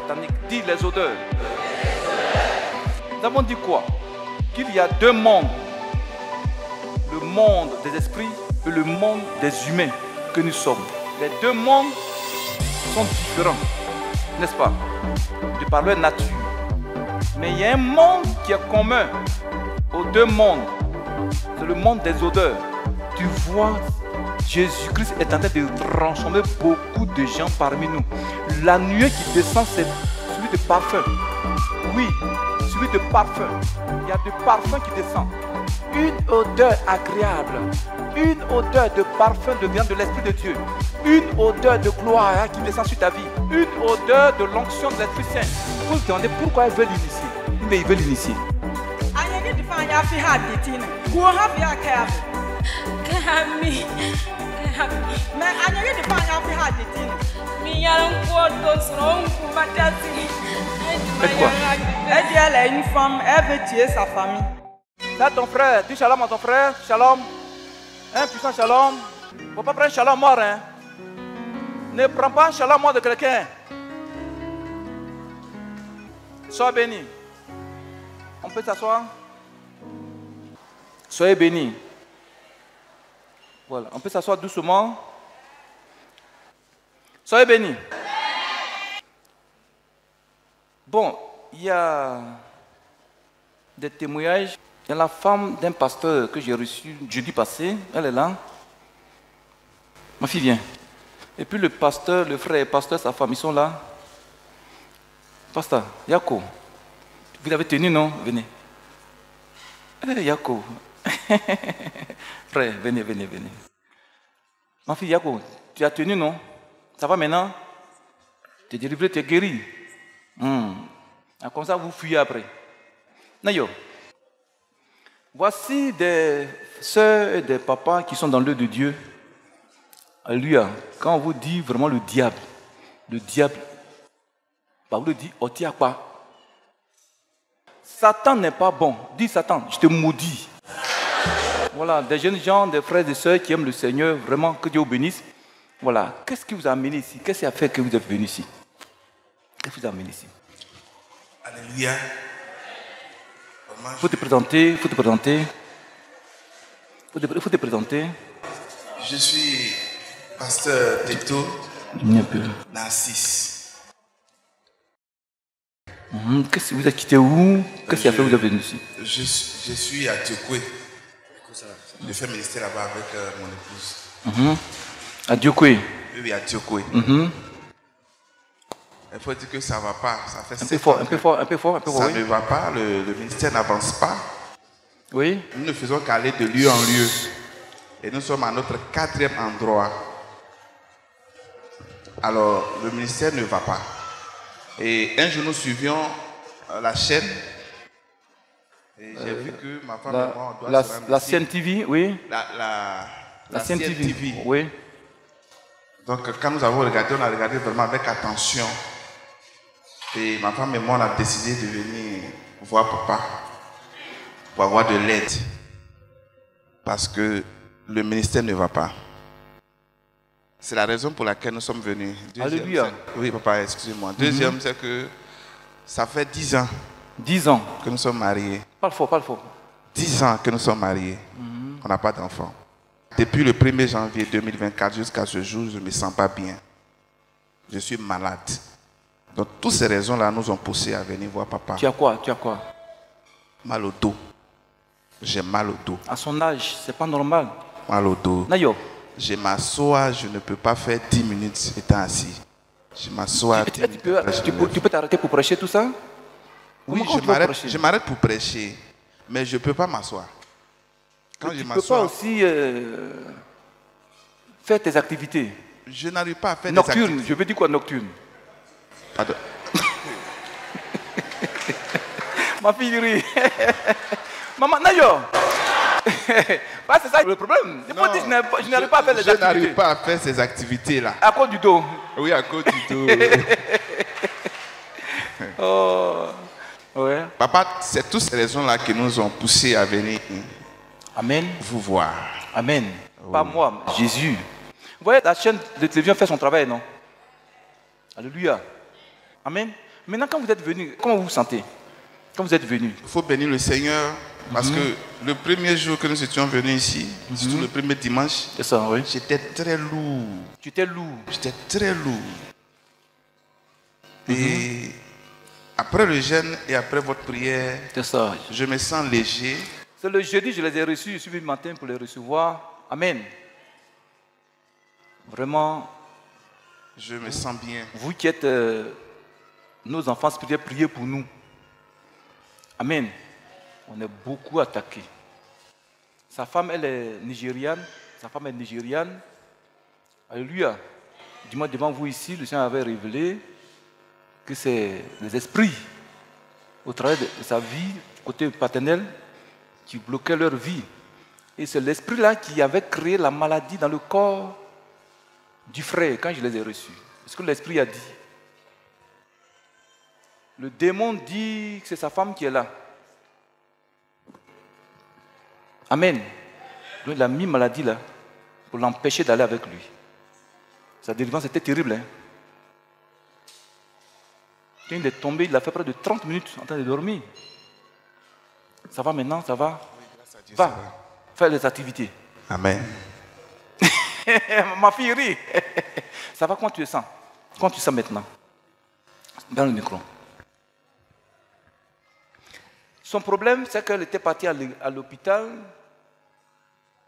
sataniques. Dis les odeurs. Nous avons dit quoi? Qu'il y a deux mondes. Le monde des esprits et le monde des humains que nous sommes. Les deux mondes sont différents, n'est-ce pas? De par leur nature. Mais il y a un monde qui est commun aux deux mondes. C'est le monde des odeurs. Tu vois, Jésus-Christ est en train de transformer beaucoup de gens parmi nous. La nuée qui descend, c'est celui de parfum. Oui, celui de parfum. Il y a du parfum qui descend. Une odeur agréable. Une odeur de parfum devient de l'Esprit de Dieu. Une odeur de gloire qui descend sur ta vie. Une odeur de l'onction de l'Esprit Saint. Vous vous demandez pourquoi ils veulent l'initier. Mais ils veulent l'initier. Faites quoi? Elle est une femme, elle veut tuer sa famille. Là, ton frère, dis shalom à ton frère, shalom. Un puissant shalom. Il ne faut pas prendre shalom mort. Hein. Ne prends pas un shalom mort de quelqu'un. Sois béni. On peut s'asseoir? Soyez bénis. Voilà, on peut s'asseoir doucement. Soyez bénis. Bon, il y a des témoignages. Il y a la femme d'un pasteur que j'ai reçu jeudi passé. Elle est là. Ma fille vient. Et puis le pasteur, le frère et pasteur, sa femme, ils sont là. Pasteur, Yako. Vous l'avez tenu, non? Venez. Yako. Frère, venez. Ma fille, Yako, tu as tenu, non? Ça va maintenant? Tu es délivré, tu es guéri. Comme ça, vous fuyez après. Nayo. Voici des sœurs et des papas qui sont dans l'œuvre de Dieu. Alléluia. Quand on vous dit vraiment le diable, bah vous le dites, Otiakpa. Satan n'est pas bon. Dis Satan, je te maudis. Voilà, des jeunes gens, des frères et sœurs qui aiment le Seigneur, vraiment, que Dieu vous bénisse. Voilà, qu'est-ce qui vous a amené ici? Qu'est-ce qui a fait que vous êtes venu ici? Qu'est-ce qui vous a amené ici? Alléluia. Il faut te présenter. Je suis pasteur Teto Narcisse. Qu'est-ce que vous avez quitté où? Qu'est-ce qui a fait que vous êtes venu ici? Je suis à Diokwe. Je fais ministère là-bas avec mon épouse. À Diokwe? Oui, à Diokwe. Il faut dire que ça ne va pas. Ça fait un peu fort. Ça ne va pas, le ministère n'avance pas. Oui. Nous ne faisons qu'aller de lieu en lieu. Et nous sommes à notre 4e endroit. Alors, le ministère ne va pas. Et un jour, nous suivions la chaîne. Et j'ai vu que ma femme et moi, on doit se rendre la ici. Sienne TV, oui. La Sienne TV. Oui. Donc, quand nous avons regardé, on a regardé vraiment avec attention. Et ma femme et moi, on a décidé de venir voir papa pour avoir de l'aide. Parce que le ministère ne va pas. C'est la raison pour laquelle nous sommes venus. Alléluia. Oui, papa, excusez-moi. Deuxième, c'est que ça fait 10 ans. 10 ans que nous sommes mariés. Parle fort. 10 ans que nous sommes mariés. On n'a pas d'enfant. Depuis le 1er janvier 2024 jusqu'à ce jour, je ne me sens pas bien. Je suis malade. Donc, toutes ces raisons-là nous ont poussé à venir voir papa. Tu as quoi? Mal au dos. J'ai mal au dos. À son âge, c'est pas normal. Mal au dos. Nayo. Je m'assois, je ne peux pas faire 10 minutes étant assis. Je m'assois. Tu peux t'arrêter pour prêcher tout ça? Oui, je m'arrête pour prêcher. Mais je ne peux pas m'asseoir. Quand je m'assois. Tu peux pas aussi faire tes activités. Je n'arrive pas à faire nocturne, des activités. Je veux dire quoi nocturne? Pardon. Ma fille rit. Maman, Nayo. Bah, c'est ça le problème. Je n'arrive pas à faire les activités. Je n'arrive pas à faire ces activités-là. À cause du dos. Oui, à cause du dos. Oh. Ouais. Papa, c'est toutes ces raisons-là qui nous ont poussés à venir. Amen. Vous voir. Amen. Oui. Pas moi, Jésus. Vous voyez, la chaîne de télévision fait son travail, non? Alléluia. Amen. Maintenant, quand vous êtes venu, comment vous vous sentez? Quand vous êtes venu? Il faut bénir le Seigneur parce que le premier jour que nous étions venus ici, surtout le premier dimanche, C'est ça, oui. j'étais très lourd. Tu étais lourd. J'étais très lourd. Et après le jeûne et après votre prière, C'est ça. je me sens léger. C'est le jeudi, je les ai reçus. Je suis venu le matin pour les recevoir. Amen. Vraiment, Je me sens bien. vous qui êtes nos enfants spirituels, priez pour nous. Amen. On est beaucoup attaqués. Sa femme, elle est nigériane. Sa femme est nigériane. Alléluia. Dis-moi, devant vous ici, le Seigneur avait révélé que c'est les esprits, au travers de sa vie, côté paternel, qui bloquaient leur vie. Et c'est l'esprit-là qui avait créé la maladie dans le corps du frère quand je les ai reçus. C'est ce que l'esprit a dit. Le démon dit que c'est sa femme qui est là. Amen. Donc, il a mis maladie là pour l'empêcher d'aller avec lui. Sa délivrance était terrible. Hein? Quand il est tombé, il a fait près de 30 minutes en train de dormir. Ça va maintenant, ça va? Va, faire les activités. Amen. Ma fille rit. Ça va, comment tu te sens? Comment tu te sens maintenant? Dans le micro. Son problème, c'est qu'elle était partie à l'hôpital.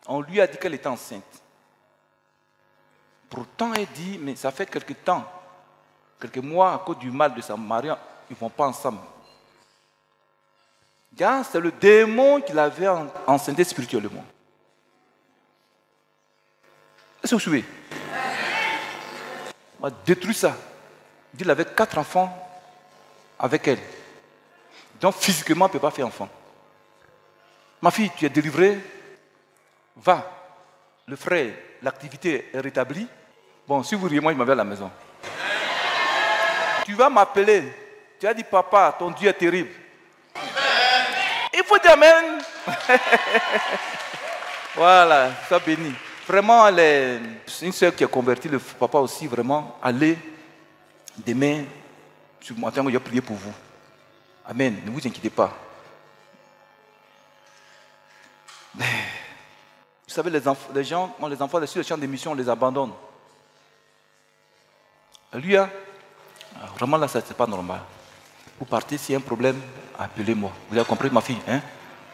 On lui a dit qu'elle était enceinte. Pourtant, elle dit, mais ça fait quelques temps, quelques mois, à cause du mal de sa mari, ils ne vont pas ensemble. C'est le démon qui l'avait enceinté spirituellement. Est-ce que vous suivez? On a détruit ça. Il avait 4 enfants avec elle. Donc physiquement, elle ne peut pas faire enfant. Ma fille, tu es délivrée. Va. Le frère, l'activité est rétablie. Bon, si vous riez, moi, je m'en vais à la maison. Tu vas m'appeler. Tu as dit, papa, ton Dieu est terrible. Il faut dire amen. Voilà, sois béni. Vraiment, elle est une soeur qui a converti le papa aussi, vraiment. Allez, demain, sur mon matin, je vais prier pour vous. Amen, ne vous inquiétez pas. Mais, vous savez, les enfants, sur le champ d'émission, on les abandonne. Lui, vraiment là, c'est pas normal. Vous partez, s'il y a un problème, appelez-moi. Vous avez compris, ma fille, hein?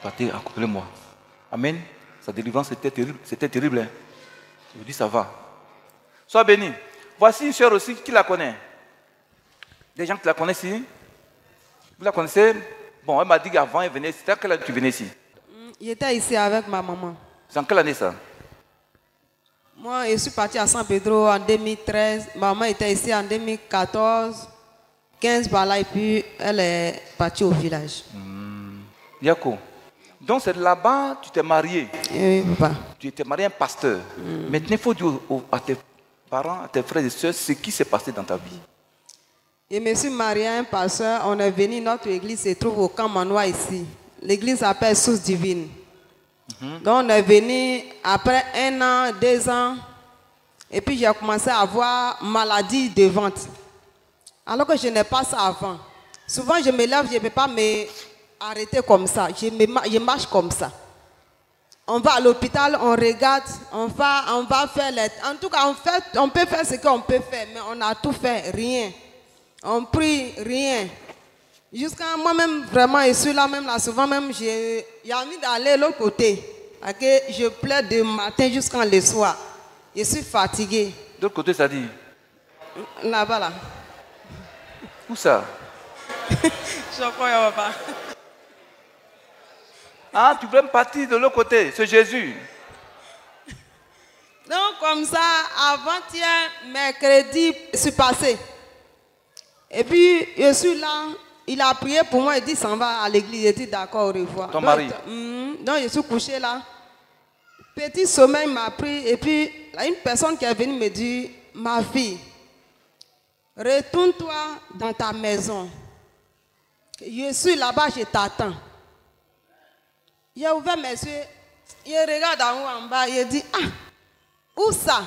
Partez, appelez-moi. Amen. Sa délivrance, c'était terrible. Hein? Je vous dis, ça va. Sois béni. Voici une soeur aussi, qui la connaît? Des gens qui la connaissent ici? Vous la connaissez? Bon, elle m'a dit qu'avant, elle venait. C'était à quelle année tu venais ici? J'étais ici avec ma maman. C'est en quelle année ça? Moi, je suis partie à San Pedro en 2013. Maman était ici en 2014, 15 par là, et puis elle est partie au village. Yako. Donc c'est là-bas tu t'es marié. Oui, papa. Tu étais marié à un pasteur. Maintenant, il faut dire à tes parents, à tes frères et sœurs, ce qui s'est passé dans ta vie. Je me suis mariée à un pasteur. On est venu, notre église se trouve au Camp Manoir ici. L'église s'appelle Source Divine. Donc on est venu après 1 an, 2 ans. Et puis j'ai commencé à avoir maladie de ventre. Alors que je n'ai pas ça avant. Souvent je me lève, je ne peux pas m'arrêter comme ça. Je marche comme ça. On va à l'hôpital, on regarde, on va faire les... En tout cas, on peut faire ce qu'on peut faire, mais on a tout fait, rien. On prie, rien. Jusqu'à moi-même, vraiment, je suis là, même là, souvent même, j'ai envie d'aller de l'autre côté. Okay? Je pleure du matin jusqu'à le soir. Je suis fatiguée. De l'autre côté, ça dit? Là-bas, là. Où ça? Je crois pas. Ah, tu veux me partir de l'autre côté, c'est Jésus. Donc, comme ça, avant-hier, mercredi, je suis passé. Et puis, je suis là. Il a prié pour moi, il dit s'en va à l'église, il dit d'accord, au revoir. Ton mari? Donc je suis couché là. Petit sommeil m'a pris et puis une personne qui est venue me dire, ma fille, retourne-toi dans ta maison. Je suis là-bas, je t'attends. J'ai ouvert mes yeux, je regarde en haut, en bas, il dit, ah, où ça?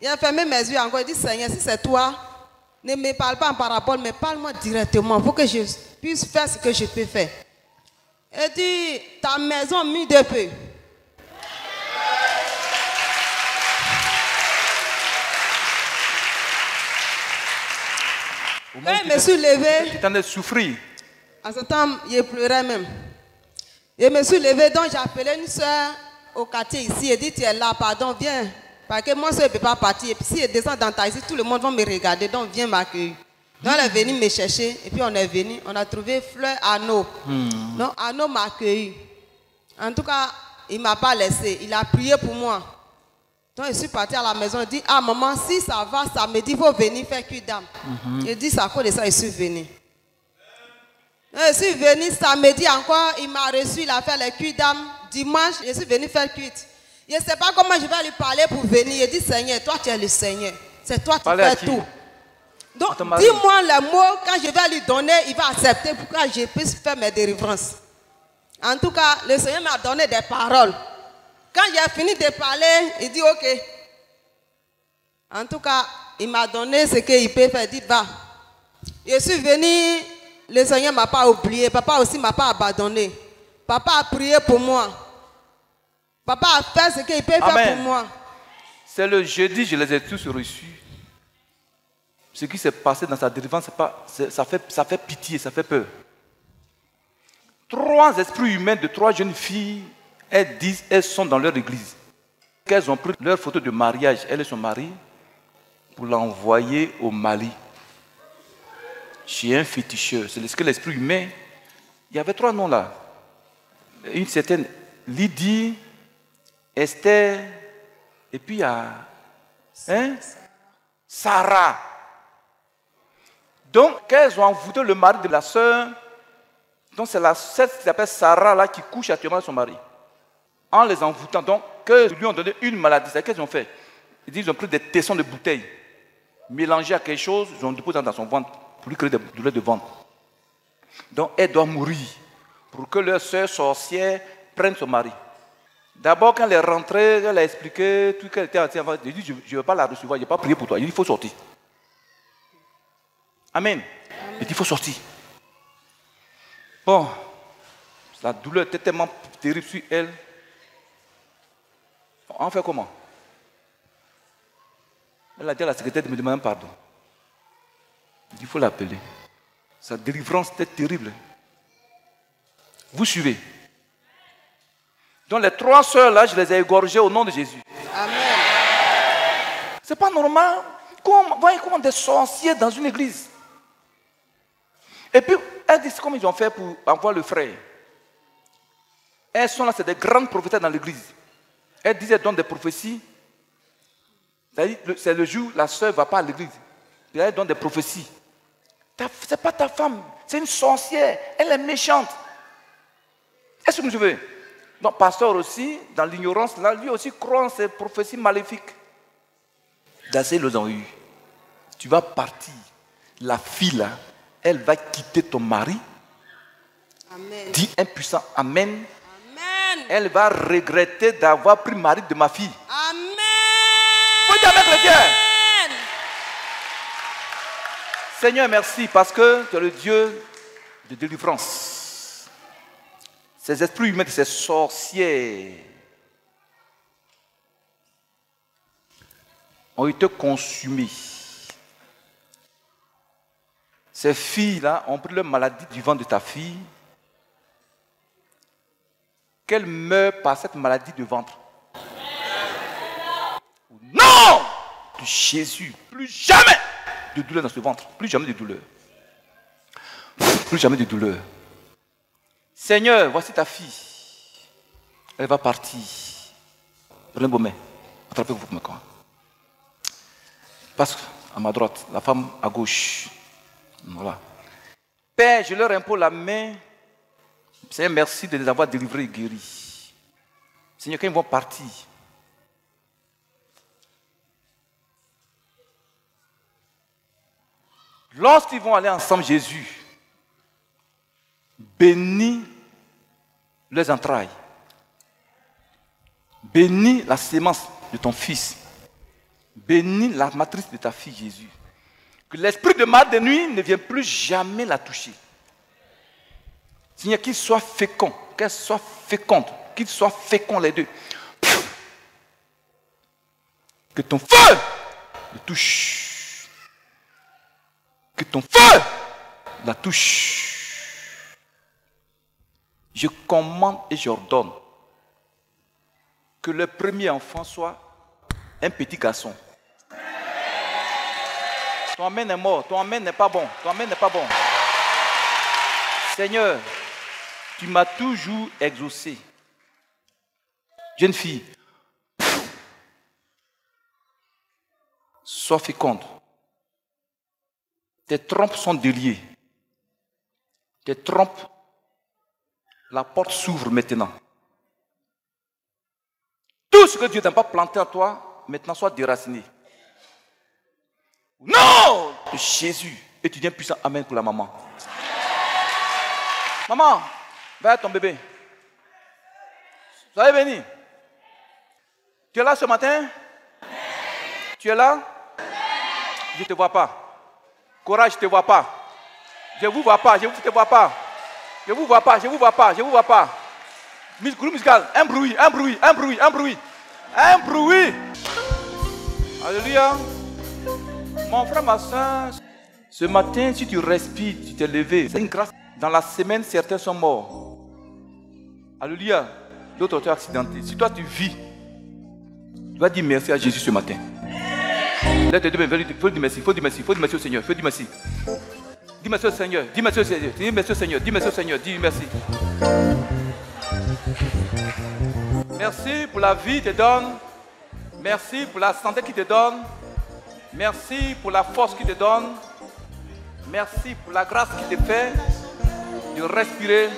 J'ai fermé mes yeux encore, il dit, Seigneur, si c'est toi, Ne me parle pas en parabole, mais parle-moi directement pour que je puisse faire ce que je peux faire. Elle dit, ta maison mue de peu. Je me suis levée. Tu t'en es souffrir. À ce temps, je pleurais même. Je me suis levée, donc j'ai appelé une soeur au quartier ici. Elle dit, tu es là, pardon, viens. Parce que moi, je ne peux pas partir. Et puis si je descends dans ta ici, tout le monde va me regarder, donc viens m'accueillir. Donc elle est venue me chercher, et puis on est venu, on a trouvé Fleur Arnaud. Donc Arnaud m'a accueilli. En tout cas, il ne m'a pas laissé, il a prié pour moi. Donc je suis partie à la maison, il dit, ah maman, si ça va, samedi, il faut venir faire cuire d'âme. Il dit, ça à cause de ça, je suis venue. Je suis venue samedi encore, il m'a reçu, il a fait les cuits d'âme. Dimanche, je suis venue faire cuite. Je ne sais pas comment je vais lui parler pour venir. Il dit, Seigneur, toi tu es le Seigneur. C'est toi qui fais tout. Donc, dis-moi les mots, quand je vais lui donner, il va accepter pour que je puisse faire mes délivrances. En tout cas, le Seigneur m'a donné des paroles. Quand j'ai fini de parler, il dit, ok. En tout cas, il m'a donné ce qu'il peut faire. Il dit, va. Je suis venu, le Seigneur ne m'a pas oublié. Papa aussi ne m'a pas abandonné. Papa a prié pour moi. Papa a fait ce qu'il peut faire pour moi. C'est le jeudi, je les ai tous reçus. Ce qui s'est passé dans sa délivrance, ça fait pitié, ça fait peur. 3 esprits humains de 3 jeunes filles, elles disent, elles sont dans leur église. Qu'elles ont pris leur photo de mariage, elle et son mari, pour l'envoyer au Mali. Chez un féticheur. C'est ce que l'esprit humain. Il y avait 3 noms là. Une certaine Lydie, Esther, et puis il y a Sarah. Donc, qu'elles ont envoûté le mari de la sœur, donc c'est la sœur qui s'appelle Sarah là, qui couche actuellement avec son mari. En les envoûtant, donc, qu'elles lui ont donné une maladie. C'est qu'elles ont fait. Ils ont pris des tessons de bouteilles, mélangés à quelque chose, ils ont déposé dans son ventre pour lui créer des douleurs de ventre. Donc, elle doit mourir pour que leur sœur sorcière prenne son mari. D'abord, quand elle est rentrée, elle a expliqué tout ce qu'elle était en train de dire. Elle dit, je ne vais pas la recevoir, je n'ai pas prié pour toi. Il dit, il faut sortir. Amen. Il dit, il faut sortir. Bon, la douleur était tellement terrible sur elle. On fait comment? Elle a dit à la secrétaire de me demander pardon. Il faut l'appeler. Sa délivrance était terrible. Vous suivez? Donc les 3 sœurs là, je les ai égorgées au nom de Jésus. Amen. C'est pas normal. Voyez comment des sorciers dans une église. Et puis, elles disent comment ils ont fait pour envoyer le frère. Elles sont là, c'est des grandes prophétesses dans l'église. Elles disent, elles donnent des prophéties. C'est le jour où la sœur ne va pas à l'église. Puis elle donne des prophéties. Ce n'est pas ta femme, c'est une sorcière. Elle est méchante. Est-ce que vous suivez? Donc, pasteur aussi, dans l'ignorance, là, lui aussi croit en ces prophéties maléfiques. D'assez, ils ont eu. Tu vas partir. La fille, là, elle va quitter ton mari. Amen. Dis impuissant, amen. Amen. Elle va regretter d'avoir pris le mari de ma fille. Amen. Faut dire avec le Dieu. Seigneur, merci parce que tu es le Dieu de délivrance. Ces esprits humains, ces sorcières ont été consumés. Ces filles-là ont pris leur maladie du ventre de ta fille. Qu'elle meure par cette maladie de ventre. Non! De Jésus, plus jamais de douleur dans ce ventre. Plus jamais de douleur. Plus jamais de douleur. Seigneur, voici ta fille. Elle va partir. Prenez vos mains. Attrapez-vous pour me corps. Passe à ma droite, la femme à gauche. Voilà. Père, je leur impose la main. Seigneur, merci de les avoir délivrés et guéris. Seigneur, quand ils vont partir, lorsqu'ils vont aller ensemble, Jésus, bénis leurs entrailles. Bénis la sémence de ton fils. Bénis la matrice de ta fille, Jésus. Que l'esprit de malade de nuit ne vienne plus jamais la toucher. Seigneur, qu'il soit fécond, qu'elle soit féconde, qu'ils soient féconds les deux. Que ton feu le touche. Que ton feu la touche. Je commande et j'ordonne que le premier enfant soit un petit garçon. Ton amen est mort, ton amen n'est pas bon, ton amen n'est pas bon. Seigneur, tu m'as toujours exaucé. Jeune fille, sois féconde. Tes trompes sont déliées. Tes trompes, la porte s'ouvre maintenant. Tout ce que Dieu n'a pas planté en toi, maintenant soit déraciné. Non! Jésus, et tu deviens puissant. Amen pour la maman. Maman, va à ton bébé. Soyez bénis. Tu es là ce matin? Tu es là? Je ne te vois pas. Courage, je ne te vois pas. Je ne vous vois pas, je ne te vois pas. Je ne vous vois pas, je ne vous vois pas, je ne vous vois pas. Groupe musical, un bruit, un bruit, un bruit, un bruit. Un bruit. Alléluia. Mon frère, ma soeur, ce matin, si tu respires, tu t'es levé. C'est une grâce. Dans la semaine, certains sont morts. Alléluia. D'autres ont été accidentés. Si toi, tu vis, tu vas dire merci à Jésus ce matin. Il faut dire merci, il faut dire merci, il faut dire merci au Seigneur, il faut dire merci. Dis merci au Seigneur, dis merci au Seigneur, dis merci au Seigneur, dis merci au Seigneur, dis merci. Merci pour la vie qu'il te donne. Merci pour la santé qu'il te donne. Merci pour la force qu'il te donne. Merci pour la grâce qu'il te fait de respirer.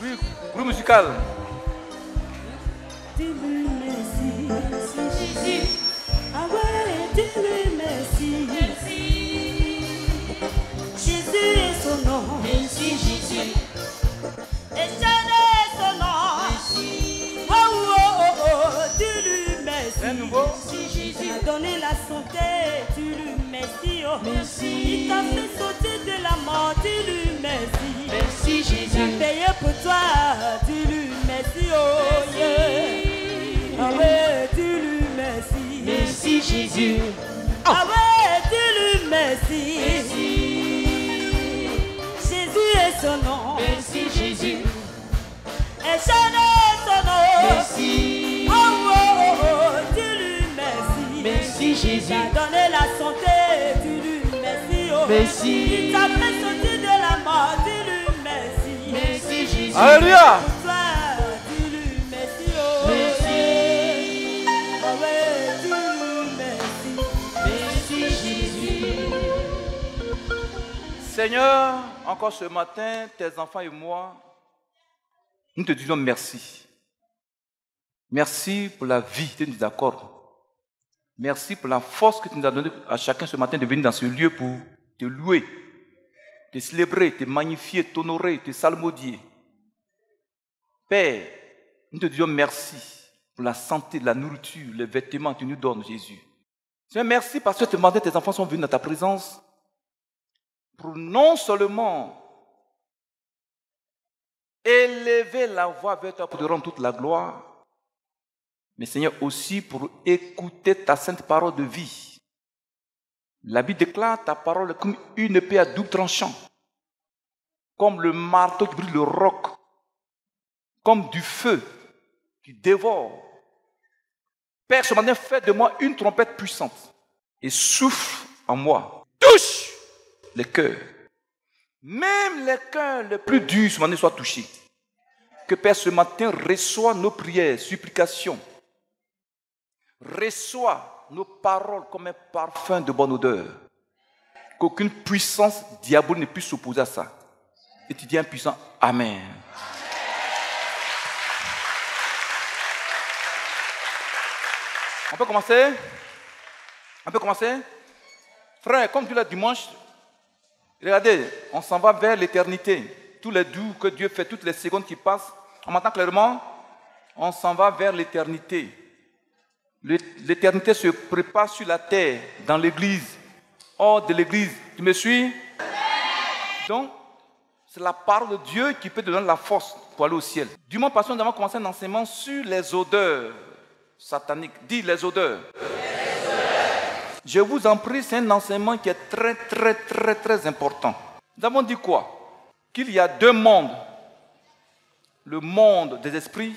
Oui, groupe musical. Dis-lui merci, Jésus. Ah ouais, dis-lui merci. Jésus est son nom. Merci Jésus. Éternel est son nom. Oh oh oh oh, dis-lui merci. C'est nouveau. Jésus a donné la santé, dis-lui merci. Oh merci. Il t'a fait sortir de la mort, dis-lui merci. Merci Jésus. Il a payé pour toi, dis-lui merci. Oh yeah. Ah ouais, dis-lui merci. Merci Jésus. Ah ouais, dis-lui merci. Jésus est son nom. Merci Jésus. Et est son nom. Merci. Oh oh oh oh, dis-lui merci. Merci Jésus. Il t'a donné la santé, dis-lui merci. Oh. Merci. Il t'a fait sortir de la mort, dis-lui merci. Merci Jésus. Alléluia. Dis-lui merci. Oh. Merci. Ah ouais, dis-lui merci. Merci Jésus. Seigneur, encore ce matin, tes enfants et moi, nous te disons merci. Merci pour la vie que tu nous accordes. Merci pour la force que tu nous as donnée à chacun ce matin de venir dans ce lieu pour te louer, te célébrer, te magnifier, t'honorer, te salmodier. Père, nous te disons merci pour la santé, la nourriture, les vêtements que tu nous donnes, Jésus. Seigneur, merci parce que ce matin, tes enfants sont venus dans ta présence pour non seulement élever la voix vers toi pour te rendre toute la gloire, mais Seigneur aussi pour écouter ta sainte parole de vie. La Bible déclare ta parole comme une épée à double tranchant, comme le marteau qui brûle le roc, comme du feu qui dévore. Père, ce matin, fais de moi une trompette puissante et souffle en moi. Touche les cœurs. Même les cœurs les plus durs ce matin soient touchés. Que Père, ce matin, reçois nos prières, supplications. Reçois nos paroles comme un parfum de bonne odeur. Qu'aucune puissance diabolique ne puisse s'opposer à ça. Et tu dis un puissant Amen. On peut commencer? On peut commencer? Frère, comme tu l'as dimanche, regardez, on s'en va vers l'éternité. Tous les doux que Dieu fait, toutes les secondes qui passent, on m'entend clairement? On s'en va vers l'éternité. L'éternité se prépare sur la terre, dans l'église, hors de l'église. Tu me suis? Donc, c'est la parole de Dieu qui peut te donner la force pour aller au ciel. Du moment passé, nous avons commencé un enseignement sur les odeurs sataniques. Dis les odeurs. Je vous en prie, c'est un enseignement qui est très, très, très, très important. Nous avons dit quoi? Qu'il y a deux mondes. Le monde des esprits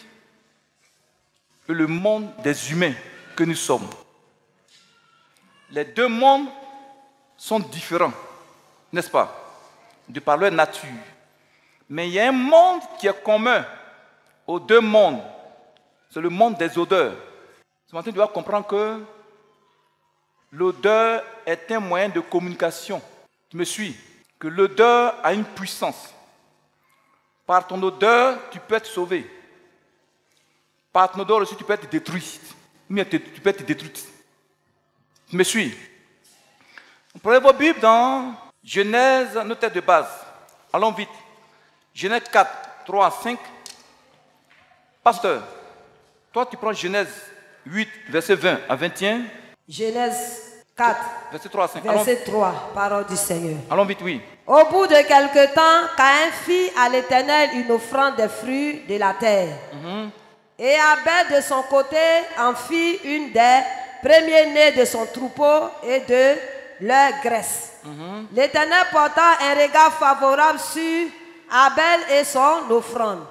et le monde des humains que nous sommes. Les deux mondes sont différents, n'est-ce pas? De par leur nature. Mais il y a un monde qui est commun aux deux mondes. C'est le monde des odeurs. Ce matin, tu dois comprendre que l'odeur est un moyen de communication. Tu me suis? Que l'odeur a une puissance. Par ton odeur, tu peux être sauvé. Par ton odeur aussi, tu peux être détruit. Tu peux être détruite. Tu me suis? Prenez vos Bibles dans Genèse, notre texte de base. Allons vite. Genèse 4, 3, 5. Pasteur, toi tu prends Genèse 8, verset 20 à 21. Genèse 4, verset 3 à 5. Verset 3, parole du Seigneur. Allons vite, oui. Au bout de quelque temps, Caïn fit à l'Éternel une offrande des fruits de la terre. Et Abel de son côté en fit une des premiers-nés de son troupeau et de leur graisse. L'Éternel porta un regard favorable sur Abel et son offrande.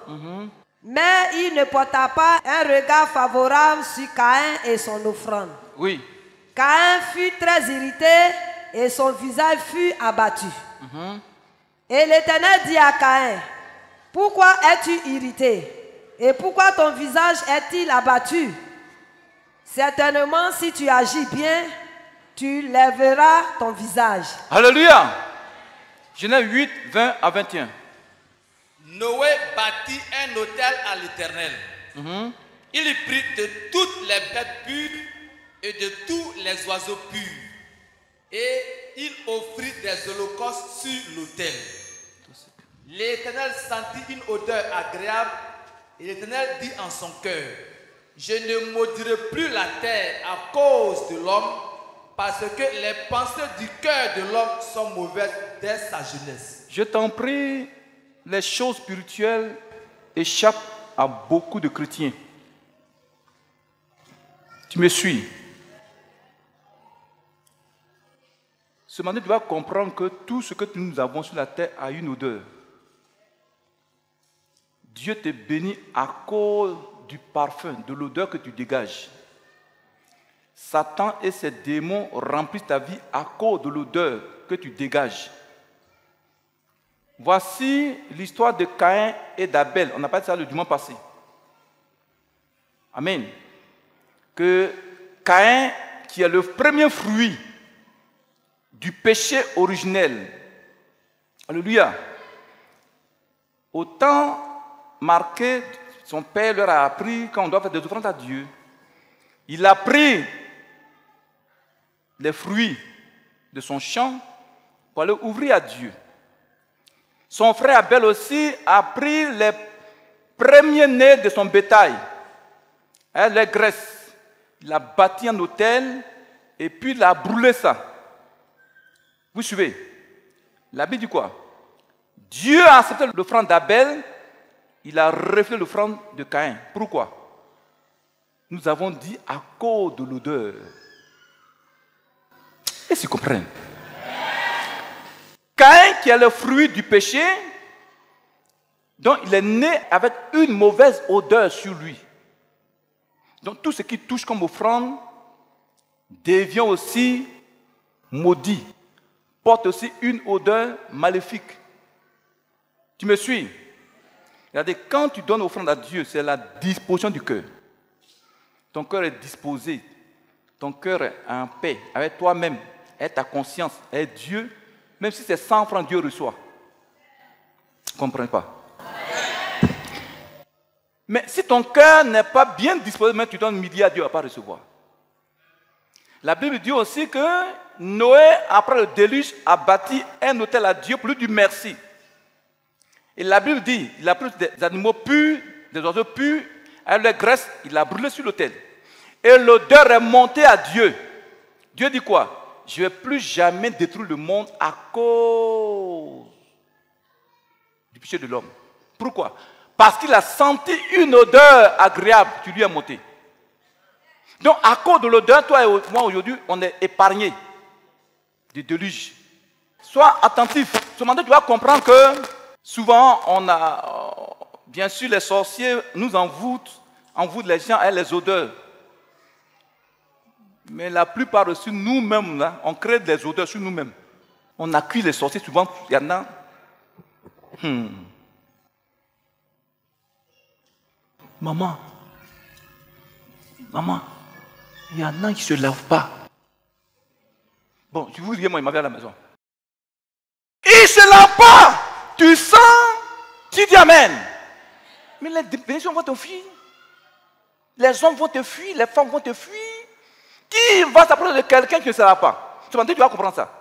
Mais il ne porta pas un regard favorable sur Caïn et son offrande. Oui. Caïn fut très irrité et son visage fut abattu. Et l'Éternel dit à Caïn, pourquoi es-tu irrité? Et pourquoi ton visage est-il abattu? Certainement, si tu agis bien, tu lèveras ton visage. Alléluia. Genèse 8, 20 à 21. Noé bâtit un autel à l'Éternel. Il y prit de toutes les bêtes pures et de tous les oiseaux purs. Et il offrit des holocaustes sur l'autel. L'Éternel sentit une odeur agréable. Et l'Éternel dit en son cœur, je ne maudirai plus la terre à cause de l'homme, parce que les pensées du cœur de l'homme sont mauvaises dès sa jeunesse. Je t'en prie, les choses spirituelles échappent à beaucoup de chrétiens. Tu me suis? Ce matin, tu dois comprendre que tout ce que nous avons sur la terre a une odeur. Dieu te bénit à cause du parfum, de l'odeur que tu dégages. Satan et ses démons remplissent ta vie à cause de l'odeur que tu dégages. Voici l'histoire de Caïn et d'Abel. On n'a pas dit ça le dimanche passé. Amen. Que Caïn, qui est le premier fruit du péché originel. Alléluia. Autant marqué, son père leur a appris quand on doit faire des offrandes à Dieu. Il a pris les fruits de son champ pour aller ouvrir à Dieu. Son frère Abel aussi a pris les premiers-nés de son bétail, les graisses. Il a bâti un autel et puis il a brûlé ça. Vous suivez? La Bible dit quoi? Dieu a accepté l'offrande d'Abel. Il a refusé l'offrande de Caïn. Pourquoi? Nous avons dit à cause de l'odeur. Est-ce qu'ils comprennent? Caïn, qui est le fruit du péché, donc il est né avec une mauvaise odeur sur lui. Donc tout ce qui touche comme offrande devient aussi maudit, porte aussi une odeur maléfique. Tu me suis? Regardez, quand tu donnes offrande à Dieu, c'est la disposition du cœur. Ton cœur est disposé. Ton cœur est en paix avec toi-même, avec ta conscience, avec Dieu. Même si c'est 100 francs, Dieu reçoit. Tu ne comprends pas? Mais si ton cœur n'est pas bien disposé, même tu donnes 1 milliard, Dieu ne va pas recevoir. La Bible dit aussi que Noé, après le déluge, a bâti un autel à Dieu pour lui dire merci. Et la Bible dit, il a pris des animaux purs, des oiseaux purs, avec la graisse, il l'a brûlé sur l'autel. Et l'odeur est montée à Dieu. Dieu dit quoi? Je ne vais plus jamais détruire le monde à cause du péché de l'homme. Pourquoi? Parce qu'il a senti une odeur agréable qui lui est montée. Donc, à cause de l'odeur, toi et moi, aujourd'hui, on est épargnés du déluge. Sois attentif. Ce moment, tu vas comprendre que souvent, on a, bien sûr, les sorciers nous envoûtent les gens et les odeurs. Mais la plupart de nous-mêmes, là, on crée des odeurs sur nous-mêmes. On accuse les sorciers, souvent, il y en a. Maman, il y en a qui ne se lavent pas. Bon, je vous dis, moi, il m'avait à la maison. Il ne se lave pas. Tu sens, tu dis amen. Mais les bénédictions vont te fuir. Les hommes vont te fuir, les femmes vont te fuir. Qui va s'approcher de quelqu'un qui ne se lave pas? Tu vas comprendre ça.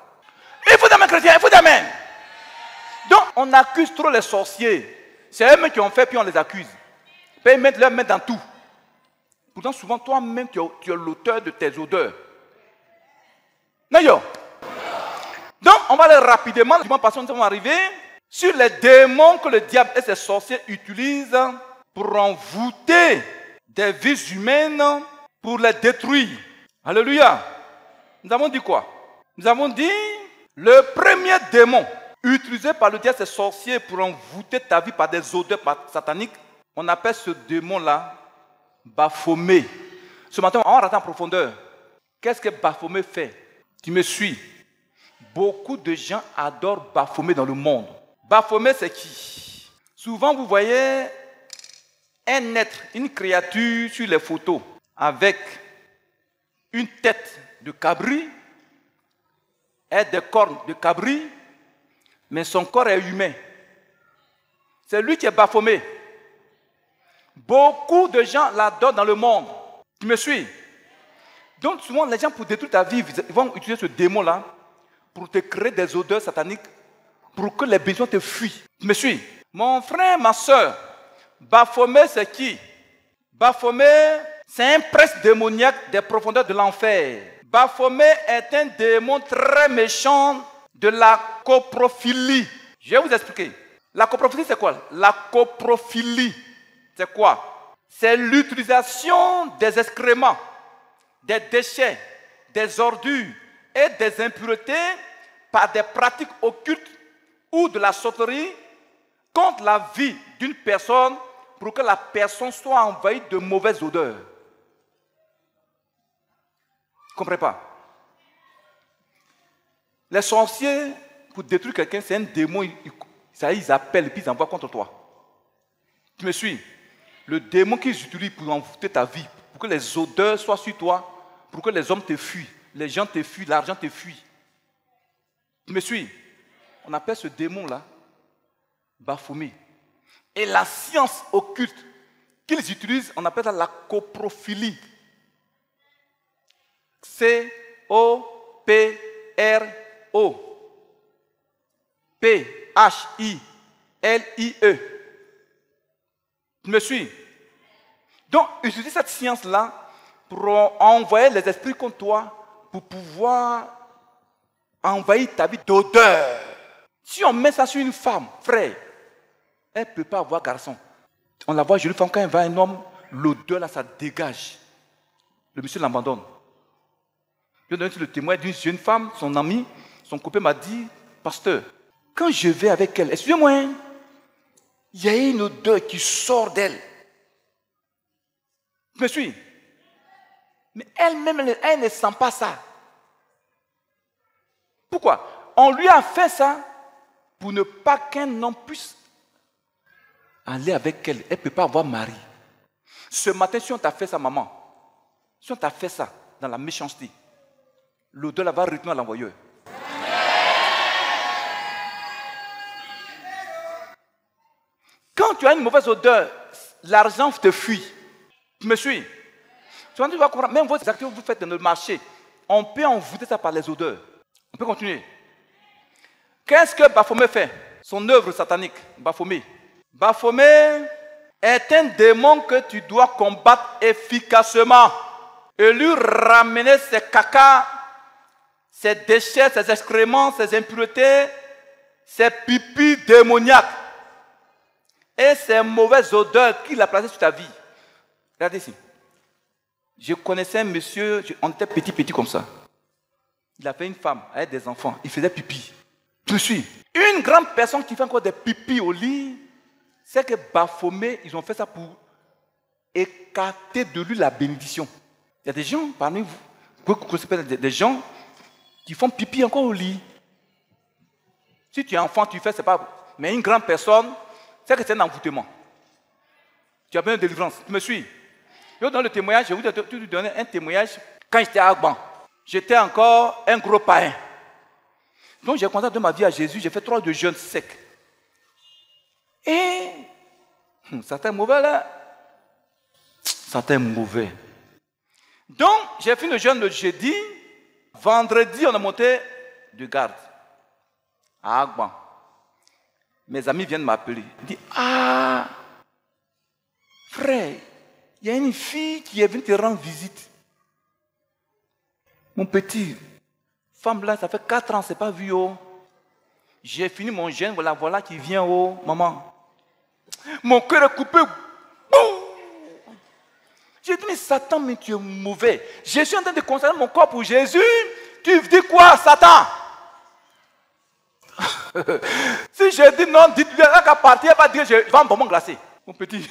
Il faut d'amen chrétien, il faut d'amen. Donc, on accuse trop les sorciers. C'est eux-mêmes qui ont fait, puis on les accuse. Puis ils mettent leur main dans tout. Pourtant, souvent, toi-même, tu es l'auteur de tes odeurs. D'ailleurs. Donc, on va aller rapidement, parce que nous sommes arrivés sur les démons que le diable et ses sorciers utilisent pour envoûter des vies humaines, pour les détruire. Alléluia. Nous avons dit quoi? Nous avons dit le premier démon utilisé par le diable et ses sorciers pour envoûter ta vie par des odeurs sataniques, on appelle ce démon-là Baphomet. Ce matin, on rentre en profondeur. Qu'est-ce que Baphomet fait? Tu me suis? Beaucoup de gens adorent Baphomet dans le monde. Baphomet, c'est qui? Souvent, vous voyez un être, une créature sur les photos avec une tête de cabri et des cornes de cabri, mais son corps est humain. C'est lui qui est Baphomet. Beaucoup de gens l'adorent dans le monde. Tu me suis? Donc souvent, les gens, pour détruire ta vie, ils vont utiliser ce démon-là pour te créer des odeurs sataniques, pour que les bénédictions te fuient. Tu me suis? Mon frère, ma soeur, Baphomet, c'est qui? Baphomet, c'est un prince démoniaque des profondeurs de l'enfer. Baphomet est un démon très méchant de la coprophilie. Je vais vous expliquer. La coprophilie, c'est quoi? La coprophilie, c'est quoi? C'est l'utilisation des excréments, des déchets, des ordures et des impuretés par des pratiques occultes ou de la sauterie contre la vie d'une personne pour que la personne soit envahie de mauvaises odeurs. Vous ne comprenez pas? Les sorciers, pour détruire quelqu'un, c'est un démon, ils appellent et puis ils envoient contre toi. Tu me suis? Le démon qu'ils utilisent pour envoûter ta vie, pour que les odeurs soient sur toi, pour que les hommes te fuient, les gens te fuient, l'argent te fuit. Tu me suis? On appelle ce démon-là Baphomet. Et la science occulte qu'ils utilisent, on appelle ça la coprophilie. C-O-P-R-O. P-H-I-L-I-E. Tu me suis? Donc, utilise cette science-là pour envoyer les esprits contre toi, pour pouvoir envahir ta vie d'odeur. Si on met ça sur une femme, frère, elle ne peut pas avoir garçon. On la voit, jolie femme, quand elle va un homme, l'odeur là, ça dégage. Le monsieur l'abandonne. Je donne le témoin d'une jeune femme, son amie, son copain m'a dit, pasteur, quand je vais avec elle, excusez-moi, il y a une odeur qui sort d'elle. Je me suis. Mais elle-même, elle ne sent pas ça. Pourquoi? On lui a fait ça pour ne pas qu'un homme puisse aller avec elle. Elle ne peut pas avoir mari. Ce matin, si on t'a fait ça, maman, si on t'a fait ça dans la méchanceté, l'odeur va retourner à l'envoyeur. Quand tu as une mauvaise odeur, l'argent te fuit. Tu me suis? Tu vas comprendre, même vos activités que vous faites dans le marché, on peut envoûter ça par les odeurs. On peut continuer. Qu'est-ce que Baphomet fait? Son œuvre satanique, Baphomet. Baphomet est un démon que tu dois combattre efficacement et lui ramener ses cacas, ses déchets, ses excréments, ses impuretés, ses pipis démoniaques et ses mauvaises odeurs qu'il a placées sur ta vie. Regardez ici. Je connaissais un monsieur, on était petit comme ça. Il avait une femme avec des enfants, il faisait pipi. Je suis. Une grande personne qui fait encore des pipis au lit, c'est que Baphomet, ils ont fait ça pour écarter de lui la bénédiction. Il y a des gens parmi vous, des gens qui font pipi encore au lit. Si tu es enfant, tu fais, c'est pas. Mais une grande personne, c'est que c'est un envoûtement. Tu as besoin de délivrance. Tu me suis? Je donne le témoignage, je vais vous donner un témoignage. Quand j'étais à Agban, j'étais encore un gros païen. Donc j'ai commencé à donner ma vie à Jésus, j'ai fait 3 de jeûne sec. Et certains mauvais là, certains mauvais. Donc j'ai fini le jeûne le jeudi, vendredi on a monté de garde à Agban. Mes amis viennent m'appeler. Ils disent, ah, frère, il y a une fille qui est venue te rendre visite. Mon petit, femme là, ça fait 4 ans, c'est pas vu, oh. J'ai fini mon jeûne, voilà qui vient, oh, maman. Mon cœur est coupé. Boum! J'ai dit, mais Satan, mais tu es mauvais. Je suis en train de consacrer mon corps pour Jésus. Tu dis quoi, Satan? Si je dis non, dites-lui qu'à partir, elle va dire que je vends un bonbon glacé. Mon petit.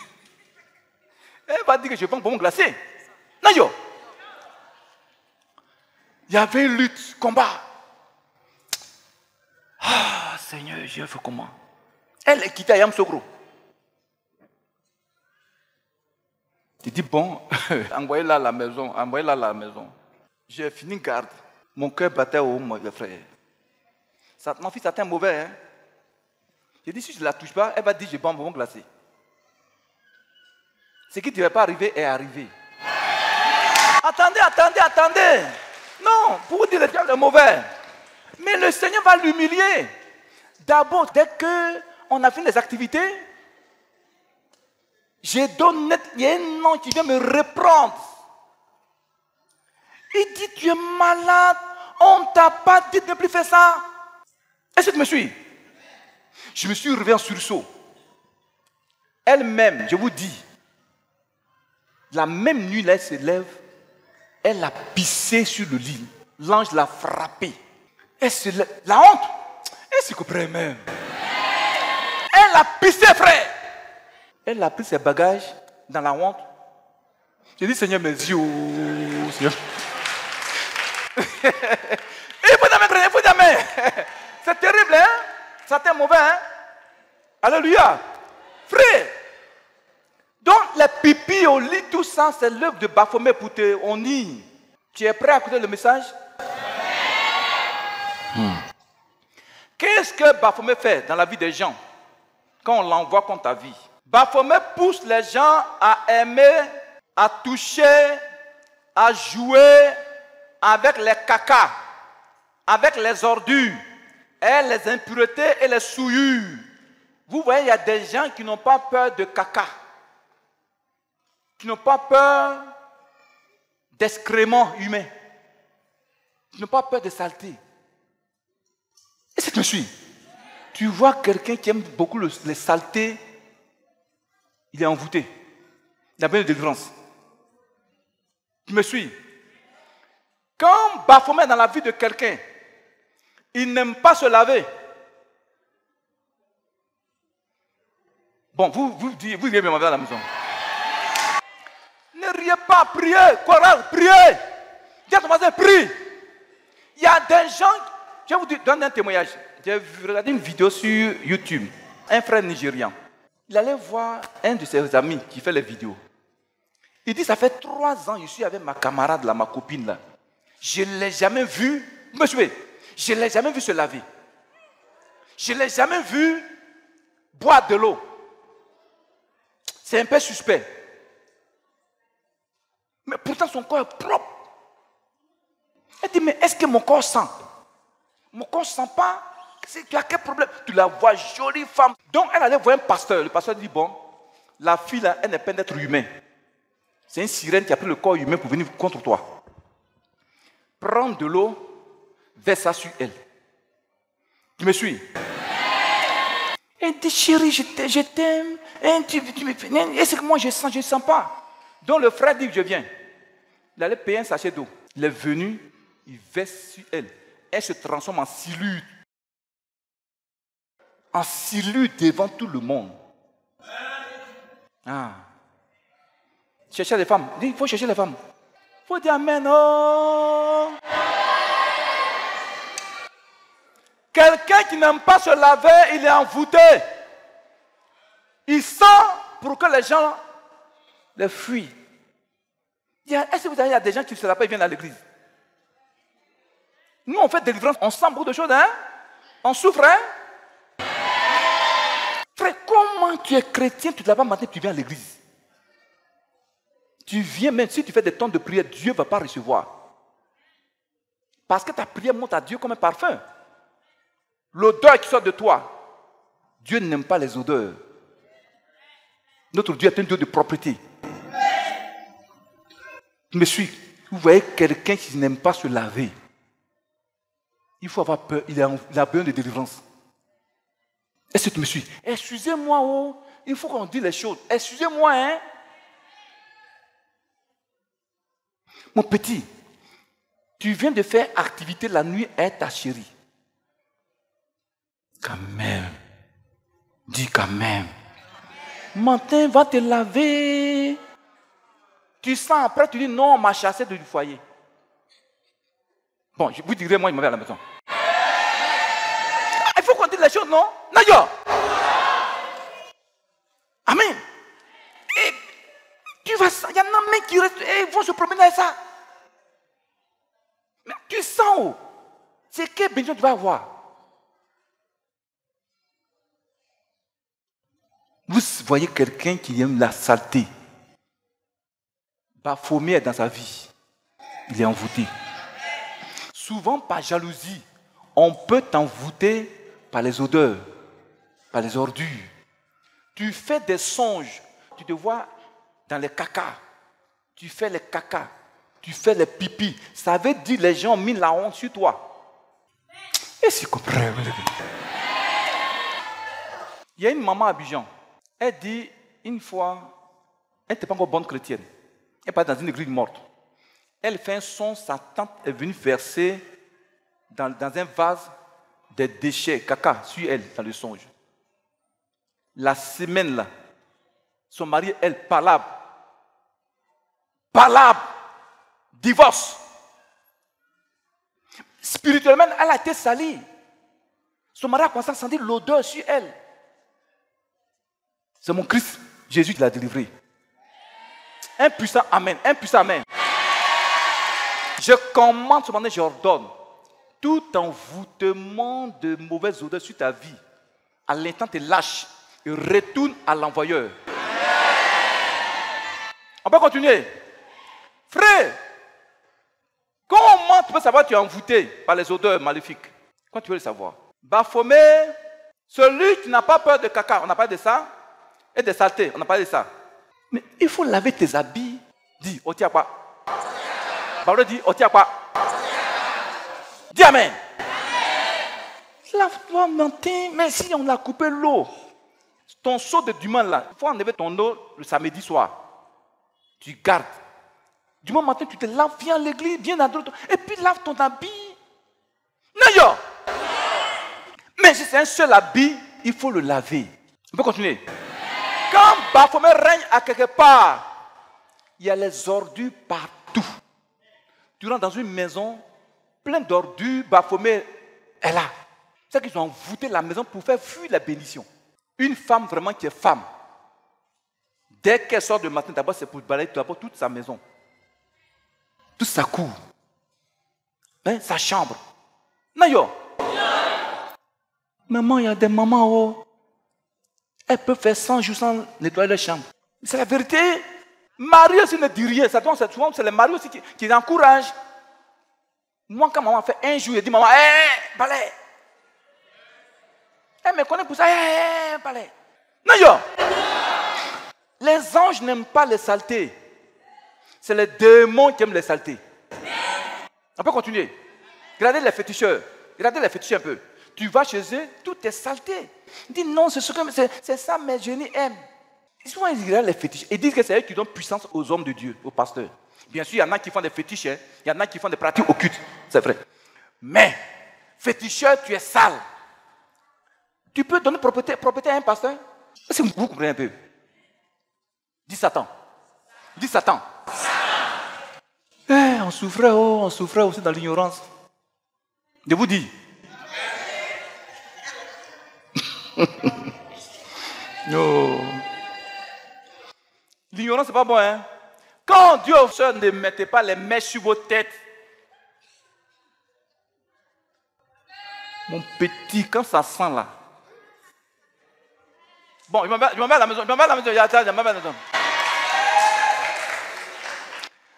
Elle va dire que je vends un bonbon glacé. Non, yo. Il y avait une lutte, combat. Ah, Seigneur, je fais comment? Elle est quittée à Yam Sogro. Tu dis, bon, envoyez-la à la maison, envoyez-la à la maison. J'ai fini garde. Mon cœur battait au mon frère. Mon fils, c'est un mauvais. Hein? J'ai dit, si je ne la touche pas, elle va dire, je vais un bonbon glacé. Ce qui ne devait pas arriver est arrivé. Attendez. Non, pour vous dire, le diable est mauvais. Mais le Seigneur va l'humilier. D'abord, dès qu'on a fini les activités, j'ai donné, il y a un nom qui vient me reprendre. Il dit, tu es malade, on ne t'a pas dit de ne plus faire ça. Est-ce que tu me suis? Je me suis réveillé en sursaut. Elle-même, je vous dis, la même nuit, là, elle se lève, elle a pissé sur le lit. L'ange l'a frappé. Elle se lève. La honte, elle se comprend même. Elle a pissé, frère. Elle a pris ses bagages dans la honte. J'ai dit, Seigneur, mes yeux, Seigneur. Il faut jamais. C'est terrible, hein? Ça t'est mauvais, hein? Alléluia. Frère. Donc, les pipis au lit, tout ça, c'est l'œuvre de Baphomet pour te honir. Tu es prêt à écouter le message? Qu'est-ce que Baphomet fait dans la vie des gens quand on l'envoie contre ta vie? Baphomet pousse les gens à aimer, à toucher, à jouer avec les cacas, avec les ordures, et les impuretés et les souillures. Vous voyez, il y a des gens qui n'ont pas peur de caca, qui n'ont pas peur d'excréments humains, qui n'ont pas peur de saleté. Est-ce que tu me suis? Tu vois quelqu'un qui aime beaucoup les saletés, il est envoûté. Il a besoin de délivrance. Tu me suis? Quand Baphomet dans la vie de quelqu'un, il n'aime pas se laver. Bon, vous riez même à la maison. Ne riez pas, priez. Priez. Dis à ton voisin, prie. Il y a des gens, je vais vous donner un témoignage. J'ai regardé une vidéo sur YouTube. Un frère nigérian. Il allait voir un de ses amis qui fait les vidéos. Il dit, ça fait 3 ans, je suis avec ma camarade là, ma copine là. Je ne l'ai jamais vu. Monsieur, je ne l'ai jamais vu se laver. Je ne l'ai jamais vu boire de l'eau. C'est un peu suspect. Mais pourtant, son corps est propre. Elle dit, mais est-ce que mon corps sent? Mon corps ne sent pas. Tu as quel problème? Tu la vois, jolie femme. Donc, elle allait voir un pasteur. Le pasteur dit, bon, La fille, là, elle n'est pas d'être humain. C'est une sirène qui a pris le corps humain pour venir contre toi. Prends de l'eau, verse ça sur elle. Tu me suis? Elle dit, chérie, je t'aime. Et c'est que moi, je ne sens pas. Donc le frère dit, je viens. Il allait payer un sachet d'eau. Il est venu, il verse sur elle. Elle se transforme en silure. En silure devant tout le monde. Ah. Cherchez les femmes. Il faut chercher les femmes. Il faut dire amen. Oh. Quelqu'un qui n'aime pas se laver, il est envoûté. Il sent pour que les gens les fuient. Est-ce que vous savez, il y a des gens qui ne se lavent pas et viennent à l'église? Nous, on fait des délivrances, on sent beaucoup de choses, hein? On souffre, hein? Frère, comment tu es chrétien, tu ne te laves pas matin et tu viens à l'église? Tu viens, même si tu fais des temps de prière, Dieu ne va pas recevoir. Parce que ta prière monte à Dieu comme un parfum. L'odeur qui sort de toi, Dieu n'aime pas les odeurs. Notre Dieu est un Dieu de propreté. Je me suis. Vous voyez quelqu'un qui n'aime pas se laver. Il faut avoir peur. Il a besoin de délivrance. Est-ce que tu me suis? Excusez-moi, oh. Il faut qu'on dise les choses. Excusez-moi, hein. Mon petit, tu viens de faire activité la nuit avec ta chérie. Quand même. Dis quand même. Matin, va te laver. Tu sens après, tu dis non, on m'a chassé du foyer. Bon, je vous dirai, moi, il m'avait à la maison. Il faut qu'on dise les choses, non? Nayo! Amen. Et tu vas, il y en a même qui restent, et ils vont se promener avec ça. Mais tu sens où? C'est quel bénédiction tu vas avoir? Vous voyez quelqu'un qui aime la saleté. Baphomet est dans sa vie. Il est envoûté. Souvent par jalousie, on peut t'envoûter par les odeurs, par les ordures. Tu fais des songes, tu te vois dans les cacas. Tu fais les cacas, tu fais les pipis. Ça veut dire que les gens ont mis la honte sur toi. Et c'est compris. Il y a une maman à Abidjan. Elle dit, une fois, elle n'était pas encore bonne chrétienne. Elle n'est pas dans une église morte. Elle fait un son, sa tante est venue verser dans un vase des déchets, caca, sur elle, dans le songe. La semaine là, son mari, elle, palabre, divorce. Spirituellement, elle a été salie. Son mari a commencé à sentir l'odeur sur elle. C'est mon Christ, Jésus qui l'a délivré. Un puissant amen, un puissant amen. Je commande ce matin, j'ordonne tout envoûtement de mauvaises odeurs sur ta vie. À l'instant, te lâche et retourne à l'envoyeur. On peut continuer. Frère, comment tu peux savoir que tu es envoûté par les odeurs maléfiques? Quand tu veux le savoir? Baphomet, celui qui n'a pas peur de caca, on n'a pas de ça. Et de saleté, on n'a pas de ça. Mais il faut laver tes habits. Dis, Otia quoi? Baroud dit, Otia quoi? Dis amen. Lave-toi matin, mais si on a coupé l'eau, ton seau de dimanche là, il faut enlever ton eau le samedi soir. Tu gardes. Dimanche matin, tu te laves, viens à l'église, viens dans d'autres. Et puis lave ton habit. Non, mais si c'est un seul habit, il faut le laver. On peut continuer. Quand Baphomet règne à quelque part, il y a les ordures partout. Tu rentres dans une maison pleine d'ordures, Baphomet est là. C'est qu'ils ont envoûté la maison pour faire fuir la bénédiction. Une femme vraiment qui est femme, dès qu'elle sort le matin, d'abord c'est pour balayer d'abord toute sa maison, toute sa cour, sa chambre. Nayo. Maman, il y a des mamans où elles peuvent faire 100 jours sans nettoyer leur chambre. C'est la vérité. Marie aussi ne dit rien. Souvent, c'est les maris aussi qui encouragent. Moi, quand maman fait un jour, elle dit maman, balai. Elle me connaît pour ça, balai. Non, Les anges n'aiment pas les saletés. C'est les démons qui aiment les saletés. On peut continuer. Regardez les féticheurs. Regardez les féticheurs un peu. Tu vas chez eux, tout est saleté. Ils disent non, c'est ça mes génies aiment. Souvent, ils regardent les fétiches. Ils disent que c'est eux qui donnent puissance aux hommes de Dieu, aux pasteurs. Bien sûr, il y en a qui font des fétiches. Il y en a qui font des pratiques occultes. C'est vrai. Mais, féticheur, tu es sale. Tu peux donner propriété à un pasteur? Est-ce que vous comprenez un peu? Dis Satan. Dis Satan. On souffrait aussi dans l'ignorance. Je vous dis. No. L'ignorance, c'est pas bon, hein? Quand Dieu ne mettait pas les mèches sur vos têtes, mon petit, quand ça sent là. Bon, je m'en vais à la maison.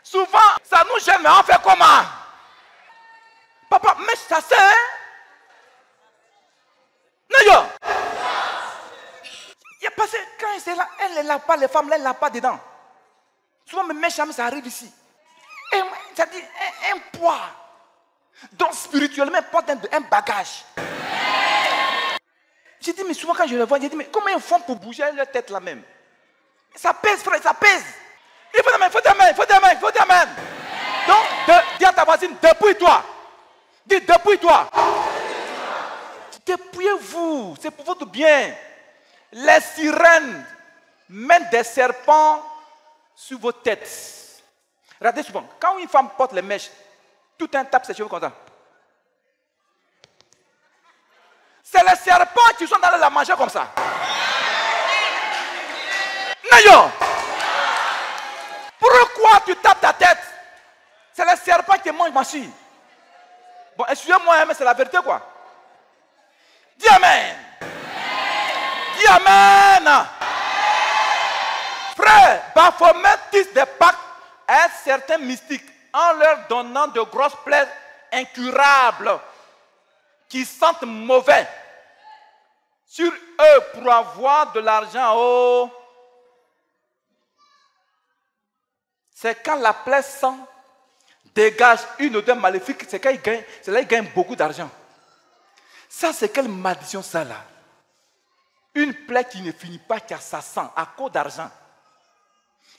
Souvent, ça nous gêne, mais on fait comment? Papa, mais ça c'est, hein? Non, il y a passé, quand c'est là, elle ne lave pas les femmes, elle ne lave pas dedans. Souvent, mes mèches, ça arrive ici. Et ça dit un poids. Donc, spirituellement, porte un bagage. J'ai dit, mais souvent, quand je le vois, j'ai dit, mais comment ils font pour bouger leur tête là même? Ça pèse, frère, ça pèse. Il faut des mains. Donc, dis à ta voisine, dépouille-toi. Dis, dépouille-toi. Dépouillez-vous, c'est pour votre bien. Les sirènes mettent des serpents sur vos têtes. Regardez souvent, quand une femme porte les mèches, tout un tape ses cheveux comme ça. C'est les serpents qui sont dans la manger comme ça. Nayo! Pourquoi tu tapes ta tête? C'est les serpents qui mangent ma fille. Bon, excusez-moi, mais c'est la vérité quoi. Dis Amen. Dis Amen. Frère, Baphomet tisse des pactes à certains mystiques en leur donnant de grosses plaies incurables qui sentent mauvais sur eux pour avoir de l'argent. Oh. C'est quand la plaie sent dégage une odeur maléfique, c'est quand il gagne beaucoup d'argent. Ça, c'est quelle malédiction ça là? Une plaie qui ne finit pas, car ça sent à cause d'argent.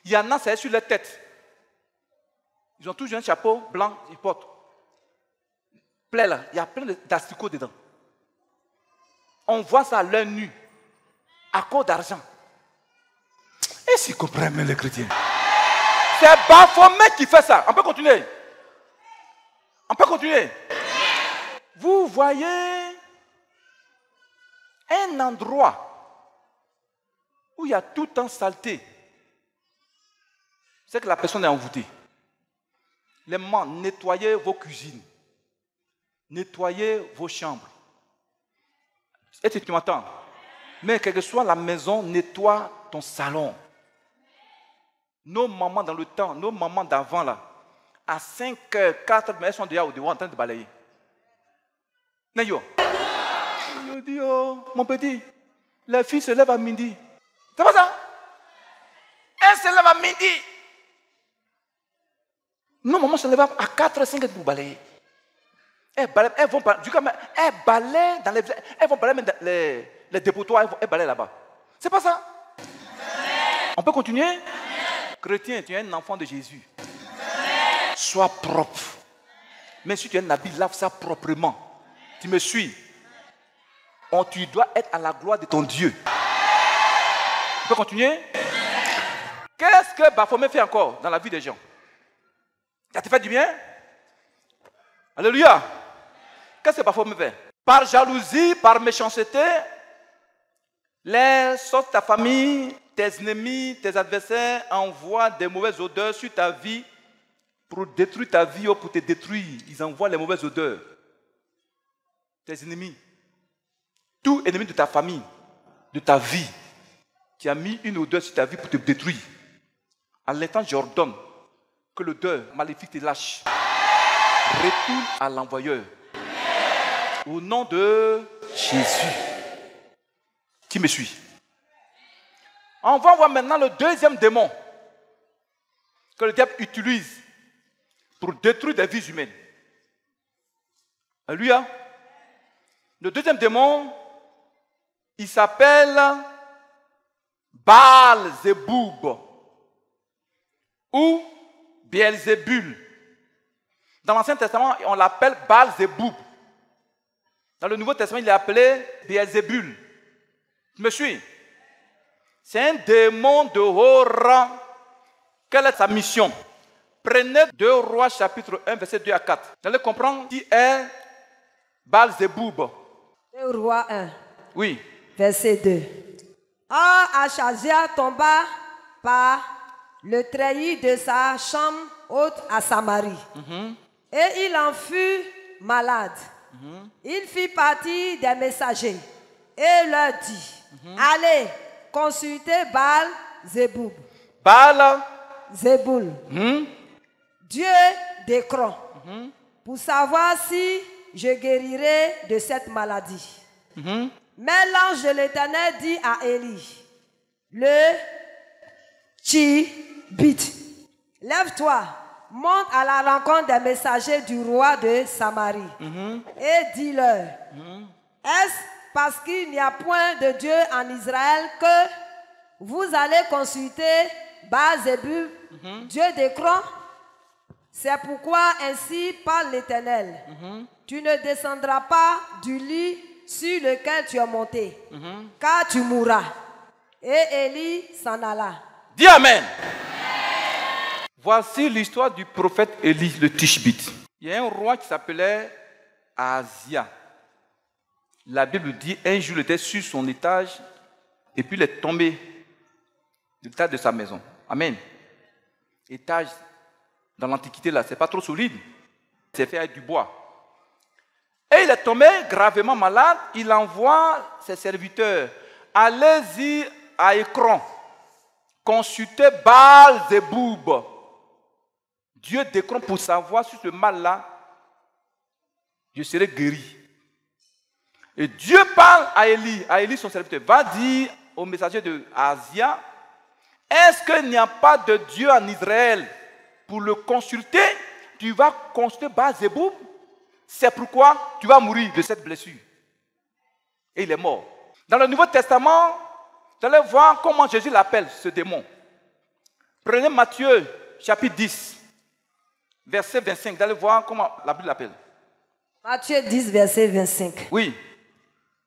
Il y en a, c'est sur leur tête. Ils ont tous un chapeau blanc, ils portent. Plaie là, il y a plein d'asticots dedans. On voit ça à l'œil nu, à cause d'argent. Et s'ils comprennent même les chrétiens? C'est Baphomet qui fait ça. On peut continuer. On peut continuer. Vous voyez un endroit où il y a tout en saleté. C'est que la personne est envoûtée. Les mamans, nettoyez vos cuisines. Nettoyez vos chambres. Est-ce que tu m'entends? Mais quelle que soit la maison, nettoie ton salon. Nos mamans dans le temps, nos mamans d'avant là, à 5h, 4h, elles sont déjà au dehors en train de balayer. Nayo. Je dis, oh, mon petit, la fille se lève à midi. C'est pas ça? Elle se lève à midi. Nos mamans se lèvent à 4h, 5h pour balayer. Elles vont balayer dans les dépotoirs, elles balayer là-bas. C'est pas ça? On peut continuer? Chrétien, tu es un enfant de Jésus. Sois propre. Mais si tu es un habit, lave ça proprement. Tu me suis? Tu dois être à la gloire de ton Dieu. On peut continuer? Qu'est-ce que Baphomet fait encore dans la vie des gens? Ça te fait du bien? Alléluia. Qu'est-ce que Baphomet fait? Par jalousie, par méchanceté, les sortes de ta famille, tes ennemis, tes adversaires envoient des mauvaises odeurs sur ta vie pour détruire ta vie ou pour te détruire. Ils envoient les mauvaises odeurs. Tes ennemis. Tout ennemi de ta famille, de ta vie, qui a mis une odeur sur ta vie pour te détruire. En l'instant, j'ordonne que l'odeur maléfique te lâche. Retourne à l'envoyeur. Au nom de Jésus. Qui me suit? On va voir maintenant le deuxième démon que le diable utilise pour détruire des vies humaines. Alléluia. Le deuxième démon, il s'appelle Baal-Zéboub ou Beelzébul. Dans l'Ancien Testament, on l'appelle Baal-Zéboub. Dans le Nouveau Testament, il est appelé Beelzébul. Tu me suis? C'est un démon de haut rang. Quelle est sa mission? Prenez 2 Rois chapitre 1, verset 2 à 4. Vous allez comprendre qui est Baal-Zéboub. 2 Rois 1. Oui. Verset 2. Or, Achazia tomba par le treillis de sa chambre haute à Samarie. Et il en fut malade. Il fit partie des messagers et leur dit, allez, consultez Baal-Zéboub. Baal-Zéboul. Dieu d'Écron. Pour savoir si je guérirai de cette maladie. Mais l'ange de l'Éternel dit à Élie, le Tishbite, lève-toi, monte à la rencontre des messagers du roi de Samarie et dis-leur, est-ce parce qu'il n'y a point de Dieu en Israël que vous allez consulter Baal-Zéboub, Dieu d'Écron? C'est pourquoi ainsi parle l'Éternel. Tu ne descendras pas du lit sur lequel tu es monté, car tu mourras. Et Élie s'en alla. Dis Amen. Voici l'histoire du prophète Élie, le Tishbite. Il y a un roi qui s'appelait Ahazia. La Bible dit, un jour il était sur son étage et puis il est tombé de l'étage de sa maison. Amen. Étage dans l'Antiquité, là, c'est pas trop solide. C'est fait avec du bois. Et il est tombé gravement malade. Il envoie ses serviteurs. Allez-y à Écron. Consultez Baal-Zéboub, Dieu d'Écron, pour savoir si ce mal-là, je serai guéri. Et Dieu parle à Élie son serviteur. Va dire au messager de Ahazia, est-ce qu'il n'y a pas de Dieu en Israël? Pour le consulter, tu vas consulter Baal-Zéboub. C'est pourquoi tu vas mourir de cette blessure. Et il est mort. Dans le Nouveau Testament, vous allez voir comment Jésus l'appelle, ce démon. Prenez Matthieu, chapitre 10, verset 25. Vous allez voir comment la Bible l'appelle. Matthieu 10, verset 25. Oui.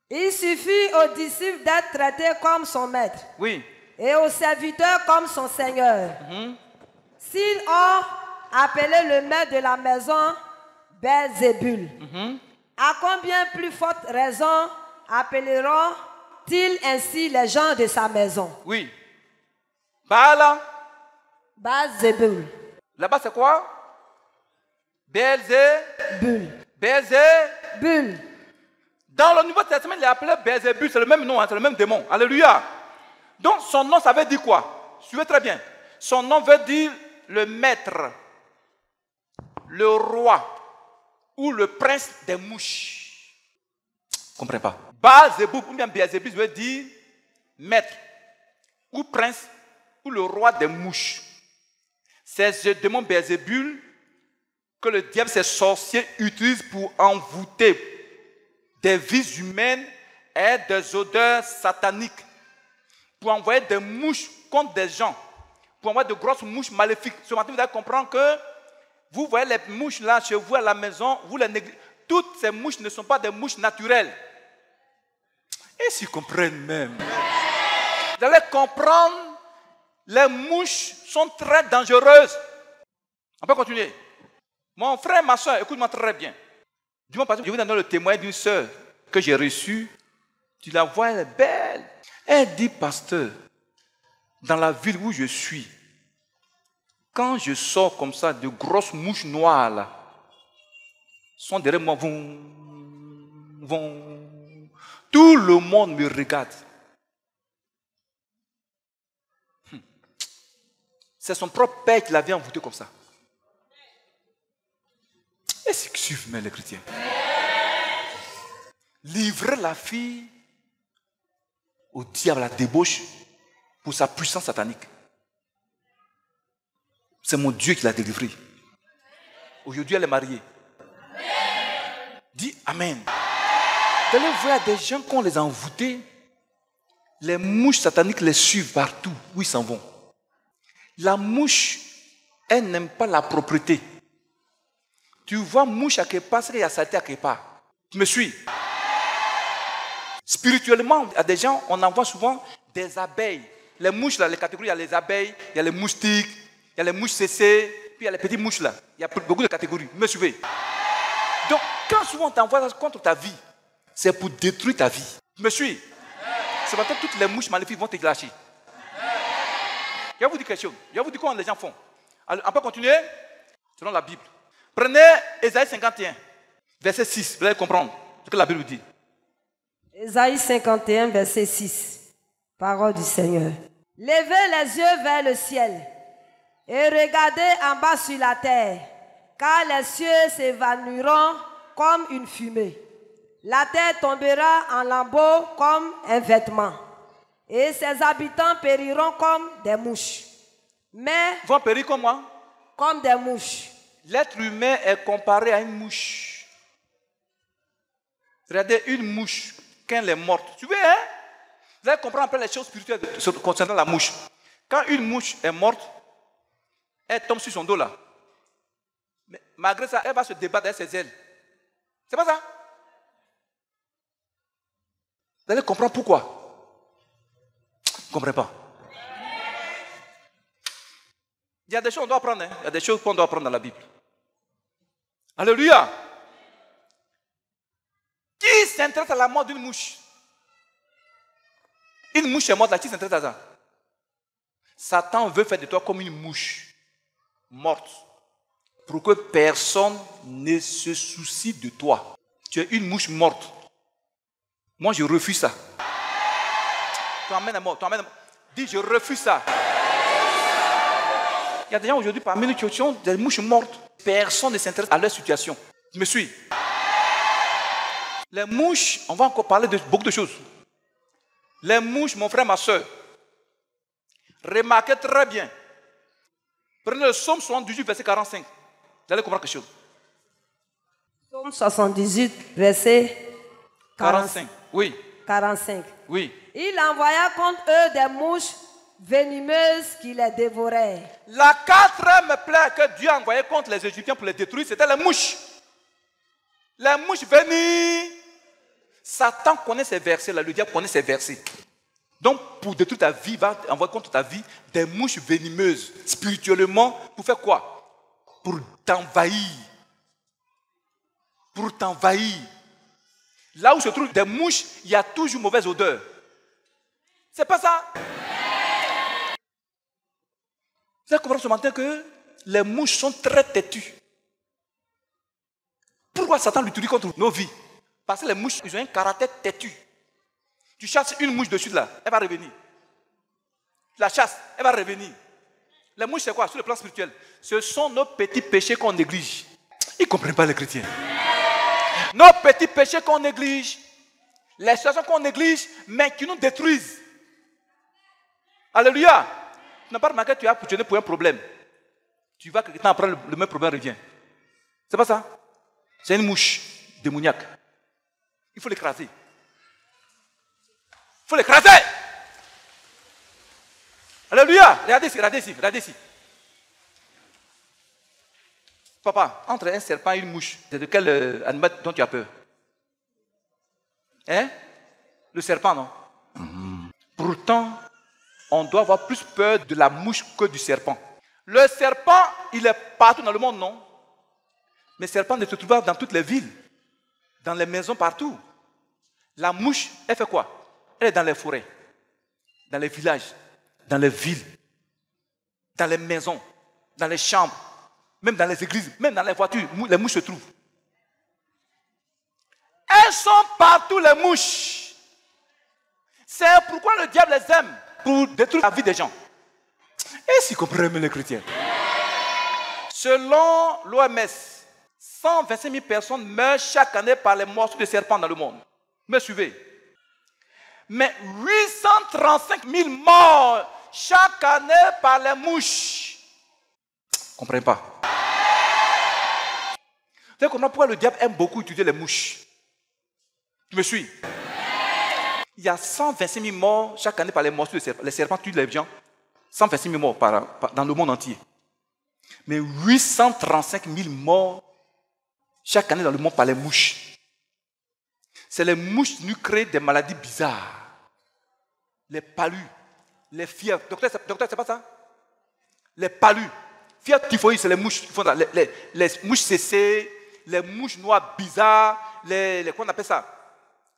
Il suffit aux disciples d'être traités comme son maître. Oui. Et aux serviteurs comme son seigneur. S'ils ont appelé le maître de la maison Beelzébul, à combien plus forte raison appelleront-ils ainsi les gens de sa maison? Oui. Baal-Zéboul. Là-bas, c'est quoi? Beelzébul. Dans le Nouveau Testament, il est appelé Beelzébul. C'est le même nom, hein, c'est le même démon. Alléluia. Donc, son nom, ça veut dire quoi? Suivez très bien. Son nom veut dire le maître, le roi ou le prince des mouches. Je ne comprends pas. Baal-Zéboub ou bien Beelzébul veut dire maître ou prince ou le roi des mouches. C'est ce démon Beelzébul que le diable, ses sorciers, utilisent pour envoûter des vies humaines et des odeurs sataniques. Pour envoyer des mouches contre des gens. Pour envoyer de grosses mouches maléfiques. Ce matin, vous allez comprendre que vous voyez les mouches là chez vous à la maison, vous les négligez. Toutes ces mouches ne sont pas des mouches naturelles. Et s'ils comprennent même. Vous allez comprendre, les mouches sont très dangereuses. On peut continuer. Mon frère, ma soeur, écoute-moi très bien. Du moment passé, je vous donne le témoignage d'une soeur que j'ai reçue. Tu la vois, elle est belle. Elle dit, pasteur, dans la ville où je suis, quand je sors comme ça, de grosses mouches noires là, sont derrière moi, tout le monde me regarde. C'est son propre père qui l'avait envoûté comme ça. Est-ce qu'ils suivent même les chrétiens? Livrer la fille au diable, à la débauche, pour sa puissance satanique. C'est mon Dieu qui l'a délivrée. Aujourd'hui, elle est mariée. Dis Amen. Vous allez voir des gens qu'on les a envoûtés, les mouches sataniques les suivent partout où ils s'en vont. La mouche, elle n'aime pas la propreté. Tu vois mouche à quelque part, c'est qu'il y a saleté à quelque part. Tu me suis? Spirituellement, à des gens, on envoie souvent des abeilles. Les mouches, là, les catégories, il y a les abeilles, il y a les moustiques, il y a les mouches cessées, puis il y a les petites mouches là. Il y a beaucoup de catégories. Vous me suivez? Donc, quand souvent on t'envoie contre ta vie, c'est pour détruire ta vie. Tu me suis? C'est parce que toutes les mouches maléfiques vont te lâcher. Je vais vous dire quelque chose. Je vais vous dire comment les gens font. Alors, on peut continuer selon la Bible. Prenez Ésaïe 51, verset 6. Vous allez comprendre ce que la Bible dit. Ésaïe 51, verset 6. Parole du Seigneur. Levez les yeux vers le ciel et regardez en bas sur la terre, car les cieux s'évanouiront comme une fumée. La terre tombera en lambeaux comme un vêtement, et ses habitants périront comme des mouches. Mais ils vont périr comme moi? Comme des mouches. L'être humain est comparé à une mouche. Regardez une mouche, quand elle est morte. Tu veux, hein? Vous allez comprendre après les choses spirituelles concernant la mouche. Quand une mouche est morte, elle tombe sur son dos là. Mais malgré ça, elle va se débattre avec ses ailes. C'est pas ça? Vous allez comprendre pourquoi. Vous ne comprenez pas. Il y a des choses qu'on doit apprendre. Hein? Il y a des choses qu'on doit apprendre dans la Bible. Alléluia. Qui s'intéresse à la mort d'une mouche? Une mouche est morte là, qui s'intéresse à ça? Satan veut faire de toi comme une mouche morte pour que personne ne se soucie de toi. Tu es une mouche morte. Moi, je refuse ça. Tu emmènes à mort. Dis, je refuse ça. Il y a des gens aujourd'hui parmi nous qui ont des mouches mortes. Personne ne s'intéresse à leur situation. Tu me suis? Les mouches, on va encore parler de beaucoup de choses. Les mouches, mon frère, ma soeur, remarquez très bien. Prenez le psaume 78, verset 45. Vous allez comprendre quelque chose. Psaume 78, verset 45. Oui. 45. Oui. Il envoya contre eux des mouches venimeuses qui les dévoraient. La quatrième plaie que Dieu a envoyée contre les Égyptiens pour les détruire, c'était les mouches. Les mouches venaient. Satan connaît ces versets-là, le diable connaît ces versets. Donc, pour détruire ta vie, il va envoyer contre ta vie des mouches venimeuses, spirituellement, pour faire quoi? Pour t'envahir. Pour t'envahir. Là où se trouvent des mouches, il y a toujours mauvaise odeur. C'est pas ça? Vous avez compris ce matin que les mouches sont très têtues. Pourquoi Satan l'utilise contre nos vies? Parce que les mouches, ils ont un caractère têtu. Tu chasses une mouche dessus là, elle va revenir. Tu la chasses, elle va revenir. Les mouches, c'est quoi? Sur le plan spirituel, ce sont nos petits péchés qu'on néglige. Ils ne comprennent pas les chrétiens. Nos petits péchés qu'on néglige, les situations qu'on néglige, mais qui nous détruisent. Alléluia. Tu n'as pas remarqué que tu as apporté pour un problème. Tu vas quelque temps après, le même problème revient. C'est pas ça? C'est une mouche démoniaque. Il faut l'écraser. Il faut l'écraser. Alléluia. Regardez ici, regardez ici, regardez ici. Papa, entre un serpent et une mouche, c'est de quel animal dont tu as peur? Hein? Le serpent, non? Pourtant, on doit avoir plus peur de la mouche que du serpent. Le serpent, il est partout dans le monde, non? Mais le serpent ne se trouve pas dans toutes les villes, dans les maisons, partout. La mouche, elle fait quoi? Elle est dans les forêts, dans les villages, dans les villes, dans les maisons, dans les chambres, même dans les églises, même dans les voitures, les mouches se trouvent. Elles sont partout, les mouches. C'est pourquoi le diable les aime, pour détruire la vie des gens. Et si vous comprenez les chrétiens? Selon l'OMS, 125 000 personnes meurent chaque année par les morsures de serpents dans le monde. Me suivez? Mais 835 000 morts chaque année par les mouches. Comprenez pas. Vous savez pourquoi le diable aime beaucoup utiliser les mouches? Tu me suis? Il y a 126 000 morts chaque année par les morsures de serpents. Les serpents tuent les gens. 126 000 morts dans le monde entier. Mais 835 000 morts chaque année dans le monde par les mouches. C'est les mouches qui nous créent des maladies bizarres. Les palus, les fièvres. Docteur, c'est pas ça? Les palus. Fièvre typhoïde, c'est les mouches qui font ça. Les mouches cessées, les mouches noires bizarres, comment on appelle ça?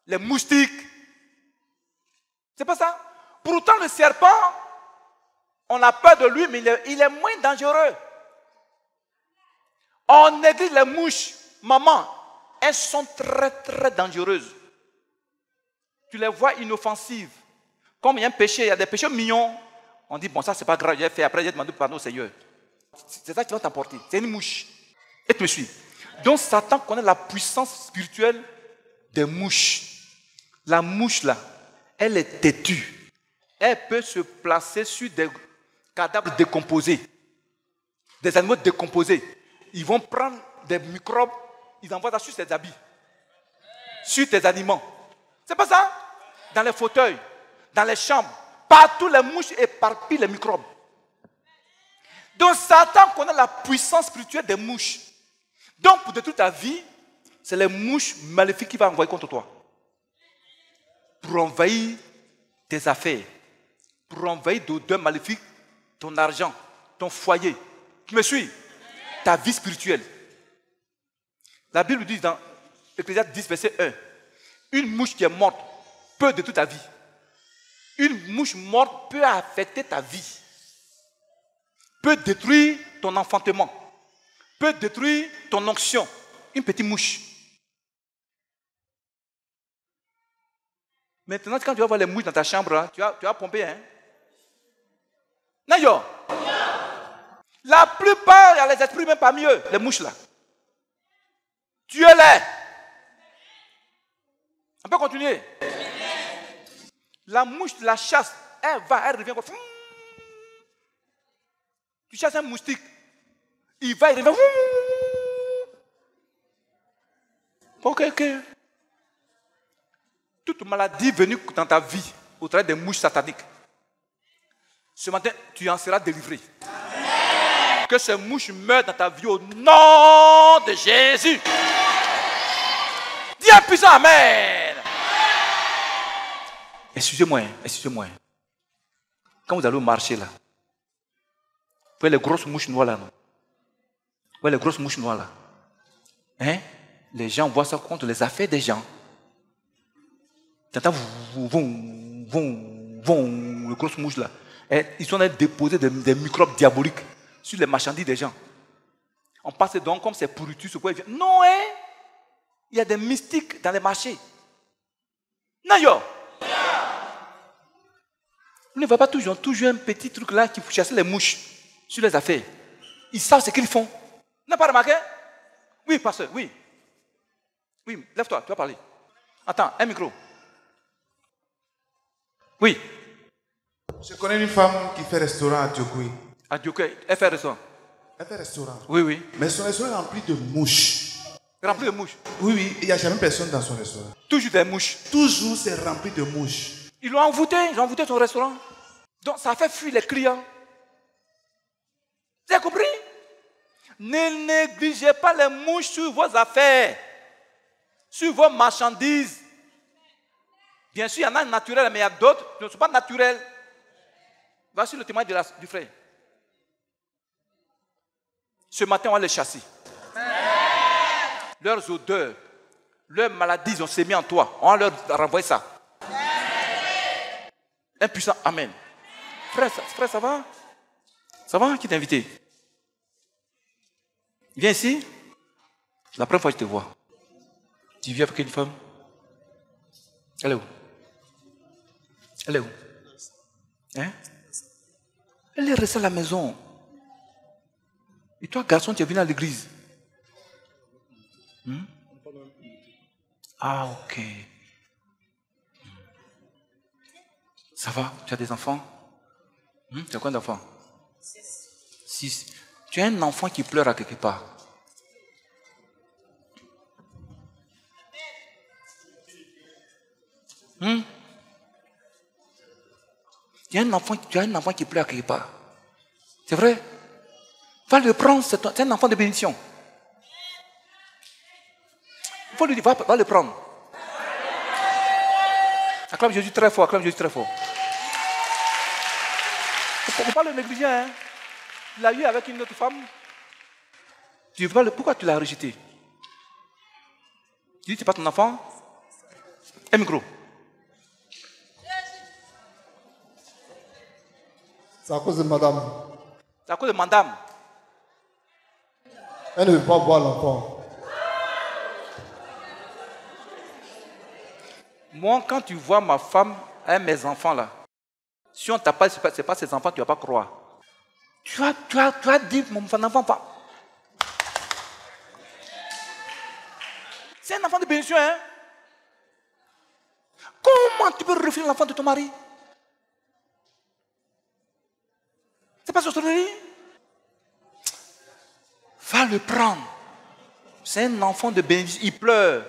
Les moustiques. C'est pas ça? Pourtant, le serpent, on a peur de lui, mais il est moins dangereux. On néglige les mouches. Maman, elles sont très, très dangereuses. Tu les vois inoffensives. Comme il y a un péché, il y a des péchés mignons. On dit, bon, ça, c'est pas grave, j'ai fait. Après, j'ai demandé pardon au Seigneur. C'est ça qui va t'emporter. C'est une mouche. Et tu me suis. Donc, Satan connaît la puissance spirituelle des mouches. La mouche, là, elle est têtue. Elle peut se placer sur des cadavres décomposés. Des animaux décomposés. Ils vont prendre des microbes, ils envoient ça sur ses habits. Sur tes aliments. C'est pas ça? Dans les fauteuils, dans les chambres. Partout, les mouches éparpillent les microbes. Donc, Satan connaît la puissance spirituelle des mouches. Donc, pour détruire ta vie, c'est les mouches maléfiques qui vont envoyer contre toi. Pour envahir tes affaires. Pour envahir d'odeurs maléfiques ton argent, ton foyer. Tu me suis? Ta vie spirituelle. La Bible dit dans Ecclésiaste 10, verset 1, une mouche qui est morte peut détruire ta vie. Une mouche morte peut affecter ta vie. Peut détruire ton enfantement. Peut détruire ton onction. Une petite mouche. Maintenant, quand tu vas voir les mouches dans ta chambre, là, tu vas pomper, hein? Nayo. La plupart, il y a les esprits même parmi eux, les mouches là. Tuez-les. On peut continuer. La mouche, la chasse, elle revient. Tu chasses un moustique, il revient. Ok. Toute maladie venue dans ta vie au travers des mouches sataniques, ce matin, tu en seras délivré. Amen. Que ces mouches meurent dans ta vie au nom de Jésus. Dis un puissant Amen. Excusez-moi. Quand vous allez au marché là, vous voyez les grosses mouches noires là, non? Vous voyez les grosses mouches noires là? Hein? Les gens voient ça contre les affaires des gens. T'entends, les grosses mouches là. Et ils sont allés déposer des microbes diaboliques sur les marchandises des gens. On passe donc comme c'est pourriture, ce quoi ils viennent. Non, hein? Il y a des mystiques dans les marchés. Non, yo! Vous ne voyez pas toujours un petit truc là qui chasse les mouches sur les affaires. Ils savent ce qu'ils font. Vous n'avez pas remarqué? Oui, pasteur, oui. Oui, lève-toi, tu vas parler. Attends, un micro. Oui. Je connais une femme qui fait restaurant à Diokoui. À Diokoui, elle fait restaurant. Elle fait restaurant. Oui. Mais son restaurant est rempli de mouches. Rempli de mouches? Oui, il n'y a jamais personne dans son restaurant. Toujours des mouches? Toujours c'est rempli de mouches. Ils l'ont envoûté, son restaurant. Donc ça fait fuir les clients. Vous avez compris? Ne négligez pas les mouches sur vos affaires, sur vos marchandises. Bien sûr, il y en a naturels, mais il y a d'autres qui ne sont pas naturels. Voici le témoignage du frère. Ce matin, on va les chasser. Leurs odeurs, leurs maladies, ils ont sémé en toi. On va leur renvoyer ça. Un puissant Amen. Frère, ça va? Ça va? Qui t'a invité? Viens ici. La première fois que je te vois. Tu viens avec une femme? Elle est où? Elle est où? Hein? Elle est restée à la maison. Et toi, garçon, tu es venu à l'église. Ah, ok. Ça va? Tu as des enfants? Tu as combien d'enfants? 6. Tu as un enfant qui pleure à quelque part. Tu as un enfant qui pleure à quelque part. C'est vrai? Va le prendre, c'est un enfant de bénédiction. Il faut lui dire, va le prendre. Acclame Jésus très fort, acclame Jésus très fort. Il ne faut pas le négliger. Hein? Tu l'as eu avec une autre femme. Pourquoi tu l'as rejeté? Tu dis, c'est pas ton enfant? Un micro. C'est à cause de madame. C'est à cause de madame. Elle ne veut pas voir l'enfant. Moi, quand tu vois ma femme avec mes enfants là, si on t'a pas, c'est pas ses enfants, tu ne vas pas croire. Tu as dit, mon enfant pas. C'est un enfant de bénédiction, hein? Comment tu peux refuser l'enfant de ton mari? C'est pas sorcellerie? Va le prendre. C'est un enfant de bénédiction. Il pleure.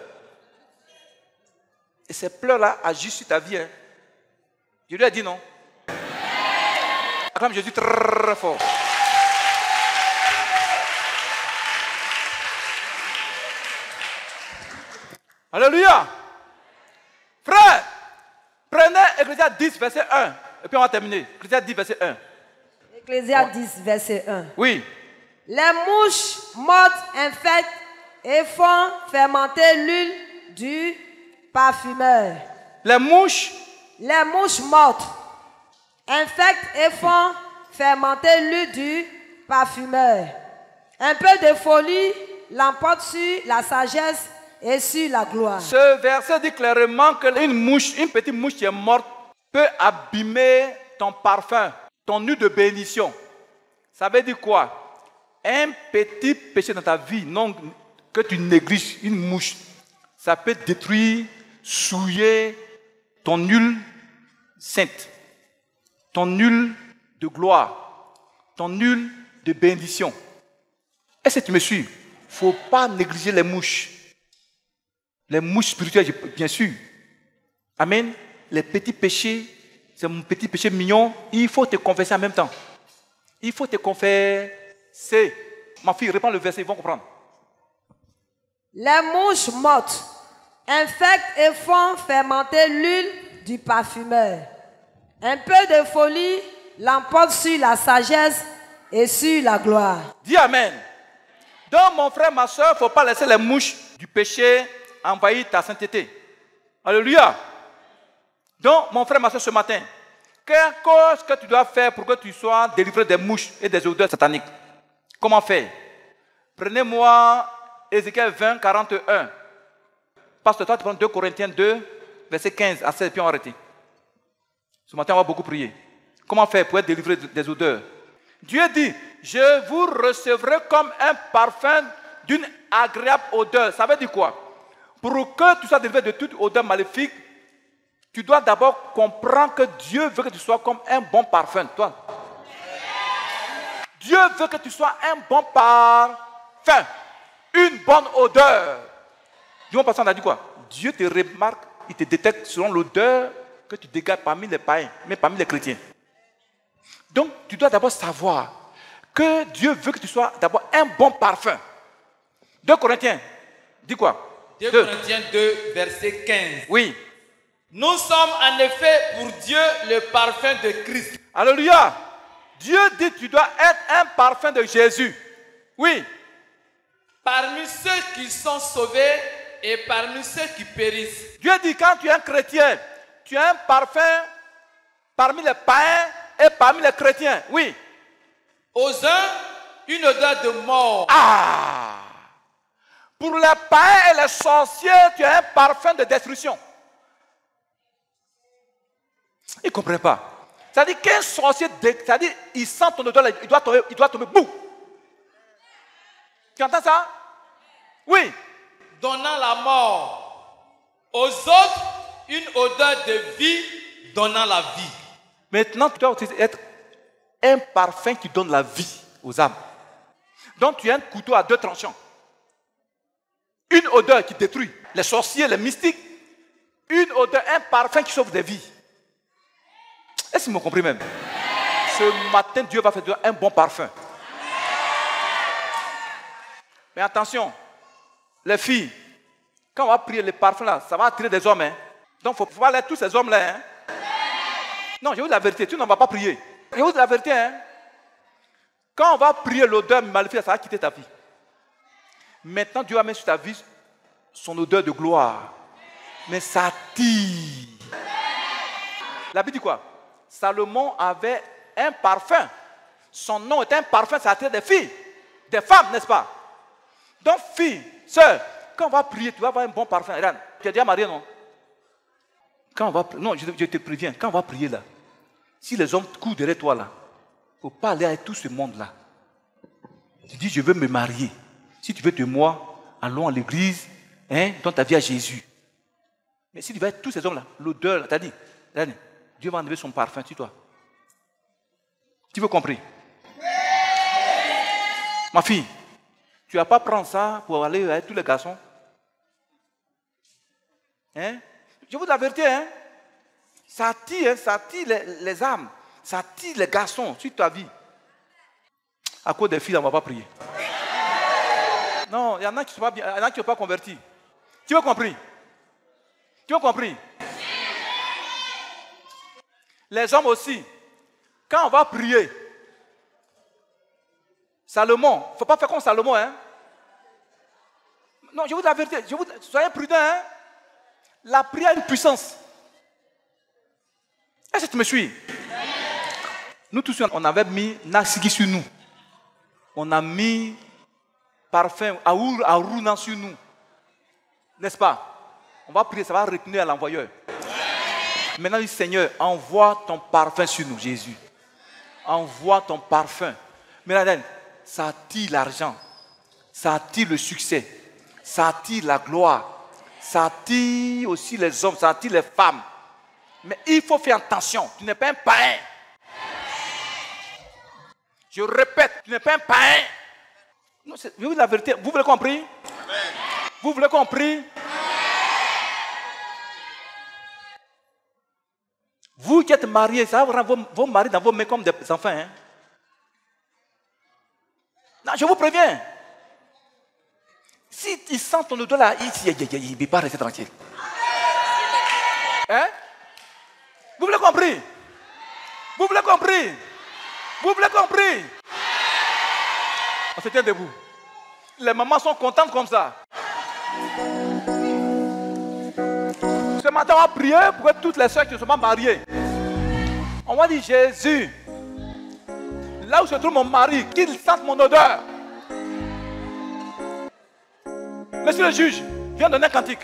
Et ces pleurs-là agissent sur ta vie. Hein. Je lui ai dit non. Acclame Jésus très fort. Alléluia. Frère, prenez Ecclésiaste 10, verset 1. Et puis on va terminer. Ecclésiaste 10, verset 1. Ecclésiaste 10, verset 1. Oui. Les mouches mortes infectent et font fermenter l'huile du parfumeur. Les mouches mortes infectent et font fermenter l'huile du parfumeur. Un peu de folie l'emporte sur la sagesse et sur la gloire. Ce verset dit clairement une petite mouche qui est morte peut abîmer ton parfum, ton huile de bénédiction. Ça veut dire quoi? Un petit péché dans ta vie, non, que tu négliges, une mouche, ça peut détruire, souiller ton huile sainte, ton huile de gloire, ton huile de bénédiction. Est-ce que tu me suis? Il ne faut pas négliger les mouches. Les mouches spirituelles, bien sûr. Amen. Les petits péchés, c'est mon petit péché mignon, il faut te confesser en même temps. Il faut te confesser. Ma fille, reprends le verset, ils vont comprendre. Les mouches mortes infectent et font fermenter l'huile du parfumeur. Un peu de folie l'emporte sur la sagesse et sur la gloire. Dis Amen. Donc mon frère, ma soeur, il ne faut pas laisser les mouches du péché envahir ta sainteté. Alléluia. Donc mon frère, ma soeur, ce matin, quelle chose que tu dois faire pour que tu sois délivré des mouches et des odeurs sataniques? Comment faire? Prenez-moi Ézéchiel 20, 41. Pasteur, toi, tu prends 2 Corinthiens 2, verset 15 à 16, puis on va arrêter. Ce matin, on va beaucoup prier. Comment faire pour être délivré des odeurs? Dieu dit, je vous recevrai comme un parfum d'une agréable odeur. Ça veut dire quoi? Pour que tu sois délivré de toute odeur maléfique, tu dois d'abord comprendre que Dieu veut que tu sois comme un bon parfum. Toi. Dieu veut que tu sois un bon parfum, une bonne odeur. Du bon passant, on a dit quoi? Dieu te remarque, il te détecte selon l'odeur que tu dégages parmi les païens, mais parmi les chrétiens. Donc, tu dois d'abord savoir que Dieu veut que tu sois d'abord un bon parfum. 2 Corinthiens, dis quoi? 2 Corinthiens 2, verset 15. Oui. Nous sommes en effet pour Dieu le parfum de Christ. Alléluia. Dieu dit que tu dois être un parfum de Jésus. Oui. Parmi ceux qui sont sauvés et parmi ceux qui périssent. Dieu dit quand tu es un chrétien, tu as un parfum parmi les païens et parmi les chrétiens. Oui. Aux uns, une odeur de mort. Ah! Pour les païens et les sorciers, tu as un parfum de destruction. Ils ne comprennent pas. C'est-à-dire qu'un sorcier, c'est-à-dire il sent ton odeur, il doit tomber boum. Tu entends ça? Oui. Donnant la mort. Aux autres, une odeur de vie donnant la vie. Maintenant, tu dois être un parfum qui donne la vie aux âmes. Donc tu as un couteau à 2 tranchants. Une odeur qui détruit les sorciers, les mystiques. Une odeur, un parfum qui sauve des vies. Est-ce que vous m'ont compris même? Ce matin, Dieu va faire un bon parfum. Mais attention, les filles, quand on va prier les parfums là, ça va attirer des hommes. Hein? Donc il faut pas aller tous ces hommes-là. Hein? Non, je vous dis la vérité, tu n'en vas pas prier. Je vous dis la vérité. Hein? Quand on va prier l'odeur maléfique, ça va quitter ta vie. Maintenant, Dieu va mettre sur ta vie son odeur de gloire. Mais ça attire. La Bible dit quoi? Salomon avait un parfum. Son nom était un parfum, ça attire des filles, des femmes, n'est-ce pas? Donc, fille, sœur, quand on va prier, tu vas avoir un bon parfum. Regarde, tu es déjà marié, non? Quand on va, non, je te préviens, quand on va prier là, si les hommes courent derrière toi là, il ne faut pas aller avec tout ce monde-là. Tu dis, je veux me marier. Si tu veux de moi, allons à l'église, hein, donne ta vie à Jésus. Mais si tu vas avec tous ces hommes-là, l'odeur, t'as dit, Dieu va enlever son parfum sur toi. Tu veux compris? Ma fille, tu ne vas pas prendre ça pour aller avec tous les garçons. Hein? Je vous dis la vérité, hein? Ça attire les âmes, ça attire les garçons sur ta vie. À cause des filles, on ne va pas prier. Non, il y en a qui ne sont pas convertis. Tu veux compris? Tu as compris? Les hommes aussi, quand on va prier, Salomon, il ne faut pas faire comme Salomon, hein? Non, je vous dis la vérité, soyez prudents, hein? La prière a une puissance. Est-ce que tu me suis? Nous tous, on avait mis Nasigi sur nous. On a mis parfum Aruna sur nous. N'est-ce pas? On va prier, ça va retourner à l'envoyeur. Maintenant, dit Seigneur, envoie ton parfum sur nous, Jésus. Envoie ton parfum. Maintenant, ça attire l'argent, ça attire le succès, ça attire la gloire, ça attire aussi les hommes, ça attire les femmes. Mais il faut faire attention, tu n'es pas un païen. Je répète, tu n'es pas un païen. Non, je vous dis la vérité, vous voulez compris? Vous voulez compris? Vous qui êtes mariés, ça va rendre vos maris dans vos mains comme des enfants. Hein? Non, je vous préviens. Si ils sentent ton odeur là, il ne peut pas rester tranquille. Hein? Vous voulez compris? Vous voulez compris? Vous voulez compris? On se tient debout. Les mamans sont contentes comme ça. Ce matin, on va prier pour toutes les soeurs qui ne sont pas mariées. On va dire, Jésus, là où se trouve mon mari, qu'il sente mon odeur. Monsieur le juge, viens donner un cantique.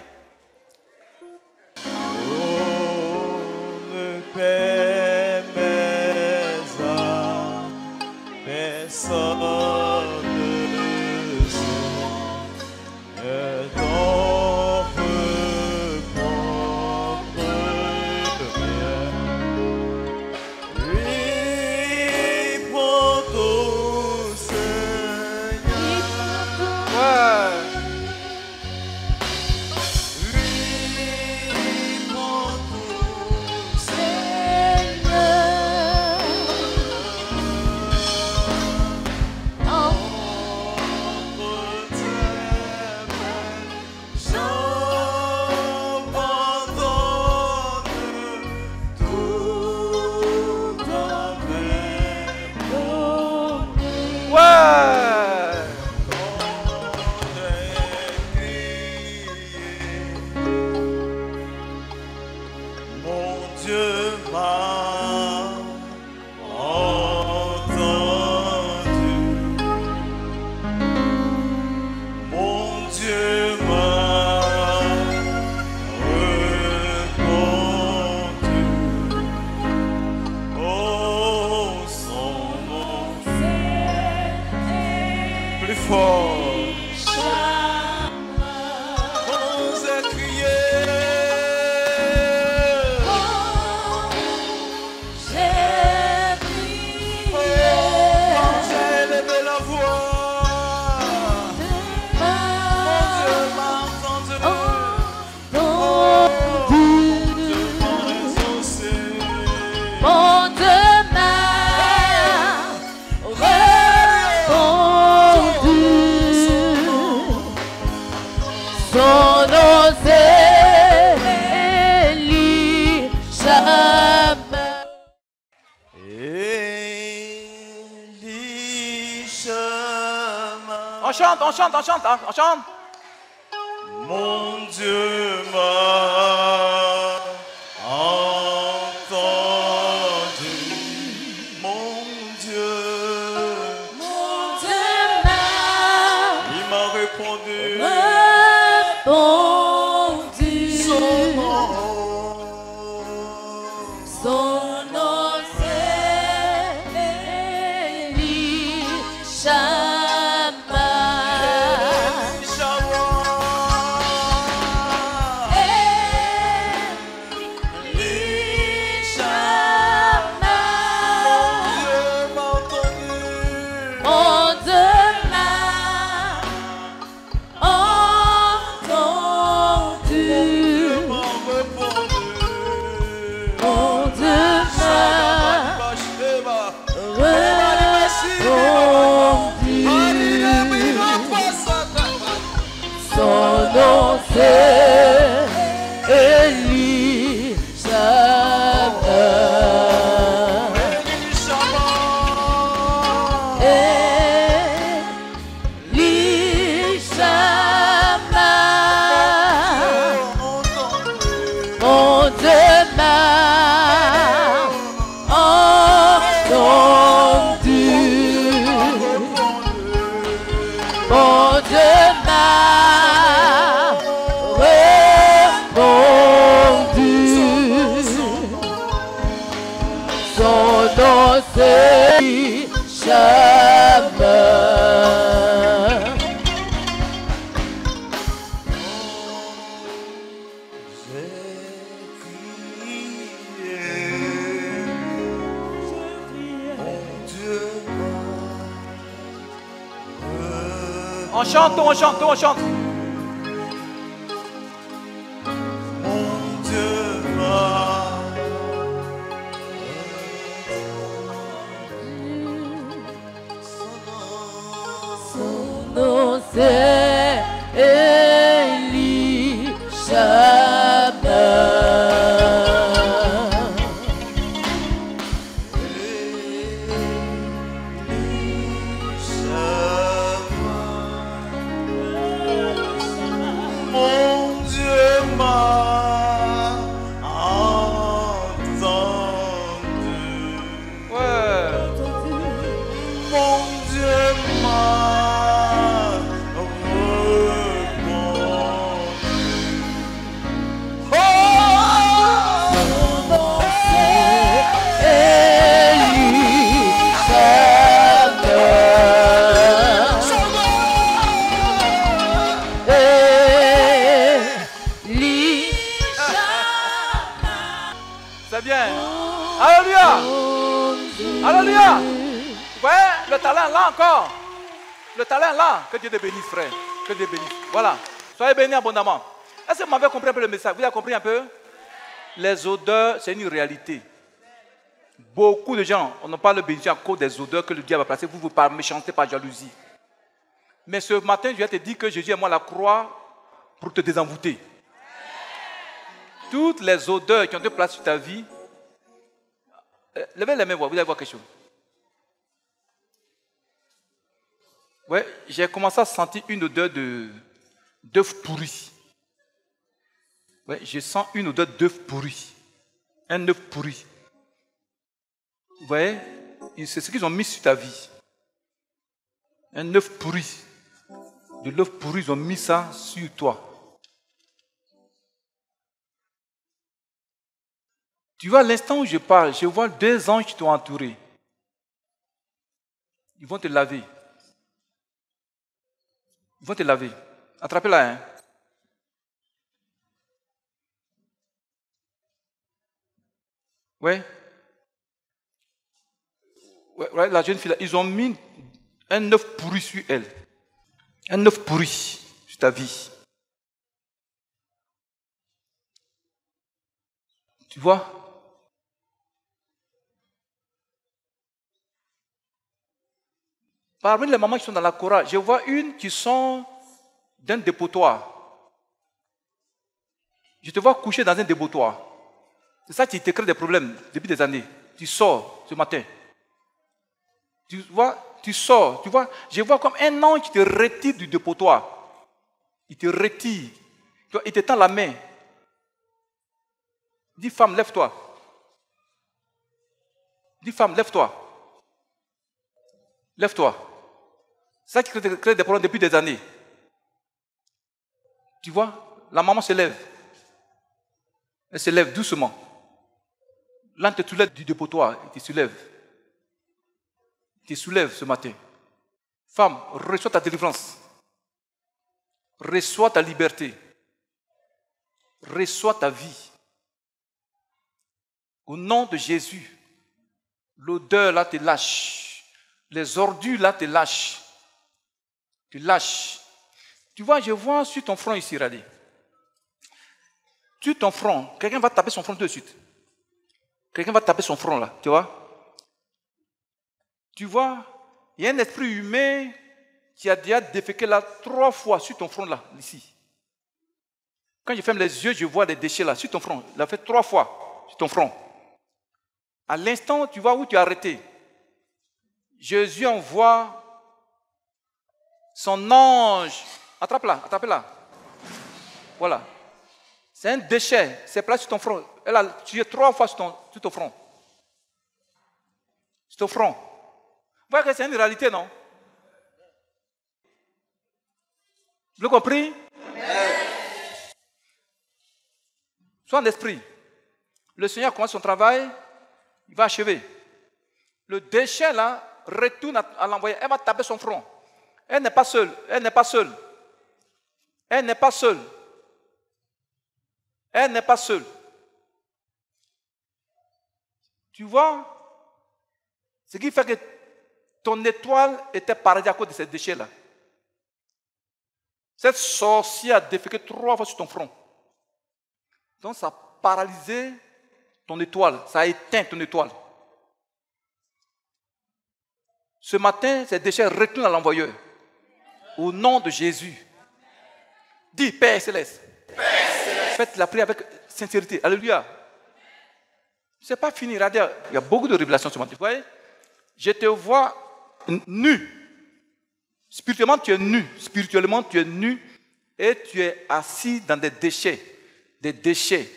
Son nom c'est Elishama. Elishama. On chante, on chante, on chante, on chante. Mon Dieu m'a entendu. Mon Dieu il m'a répondu. Son nom c'est Elishama. Son nom c'est Elishama. Elishama. Mon Dieu m'a entendu. Mon Dieu m'a répondu. Son nom c'est Elishama. On chante, on chante, on chante. Mon Dieu m'a Son nom c'est Elishama. Mon Dieu m'a entendu. Ouais. Mon Dieu m'a répondu. Oh! C'est bien. Alléluia. Alléluia. Ouais, le talent là encore. Le talent là. Que Dieu te bénisse, frère. Que Dieu bénisse. Voilà. Soyez bénis abondamment. Est-ce que vous m'avez compris un peu le message? Vous avez compris un peu? Les odeurs, c'est une réalité. Beaucoup de gens, on ne parle de bénédiction à cause des odeurs que le diable a placées. Vous par méchanceté, par jalousie. Mais ce matin, je vais te dire que Jésus est mort à la croix pour te désenvoûter. Toutes les odeurs qui ont été placées sur ta vie, levez les mains, vous allez voir quelque chose. Ouais, j'ai commencé à sentir une odeur d'œuf pourri. Ouais, je sens une odeur d'œuf pourri. Un œuf pourri. Vous voyez, c'est ce qu'ils ont mis sur ta vie. Un œuf pourri. De l'œuf pourri, ils ont mis ça sur toi. Tu vois, à l'instant où je parle, je vois 2 anges qui t'ont entouré. Ils vont te laver. Ils vont te laver. Attrapez-la, hein. Ouais. Ouais, la jeune fille, là, ils ont mis un œuf pourri sur elle. Un œuf pourri sur ta vie. Tu vois? Parmi les mamans qui sont dans la chorale, je vois une qui sort d'un dépotoir. Je te vois coucher dans un dépotoir. C'est ça qui te crée des problèmes depuis des années. Tu sors ce matin. Tu vois, tu sors. Tu vois, je vois comme un ange qui te retire du dépotoir. Il te retire. Il te tend la main. Dis femme, lève-toi. Dis femme, lève-toi. Lève-toi. C'est ça qui crée des problèmes depuis des années. Tu vois, la maman se lève. Elle se lève doucement. L'ange te soulève du dépotoir. Il te soulève. Il te soulève ce matin. Femme, reçois ta délivrance. Reçois ta liberté. Reçois ta vie. Au nom de Jésus, l'odeur là te lâche. Les ordures là te lâchent. Tu lâches. Tu vois, je vois sur ton front ici, regardez. Sur ton front, quelqu'un va taper son front tout de suite. Quelqu'un va taper son front là, tu vois. Tu vois, il y a un esprit humain qui a déjà déféqué là 3 fois sur ton front là, ici. Quand je ferme les yeux, je vois des déchets là sur ton front. Il a fait 3 fois sur ton front. À l'instant, tu vois où tu es arrêté. Jésus envoie son ange. Attrape-la, attrape-la. Voilà. C'est un déchet. C'est placé sur ton front. Elle a tué 3 fois sur ton front. Sur ton front. Vous voyez que c'est une réalité, non? Vous l'avez compris? Sois en esprit. Le Seigneur commence son travail, il va achever. Le déchet là retourne à l'envoyer. Elle va taper son front. Elle n'est pas seule. Elle n'est pas seule. Elle n'est pas seule. Elle n'est pas seule. Tu vois? Ce qui fait que ton étoile était paradis à cause de ces déchets-là. Cette sorcière a déféqué 3 fois sur ton front. Donc ça a paralysé ton étoile. Ça a éteint ton étoile. Ce matin, ces déchets retournent à l'envoyeur. Au nom de Jésus. Dis, Père Céleste. Faites la prière avec sincérité. Alléluia. Ce n'est pas fini. Il y a beaucoup de révélations ce matin. Vous voyez? Je te vois nu. Spirituellement, tu es nu. Spirituellement, tu es nu. Et tu es assis dans des déchets. Des déchets.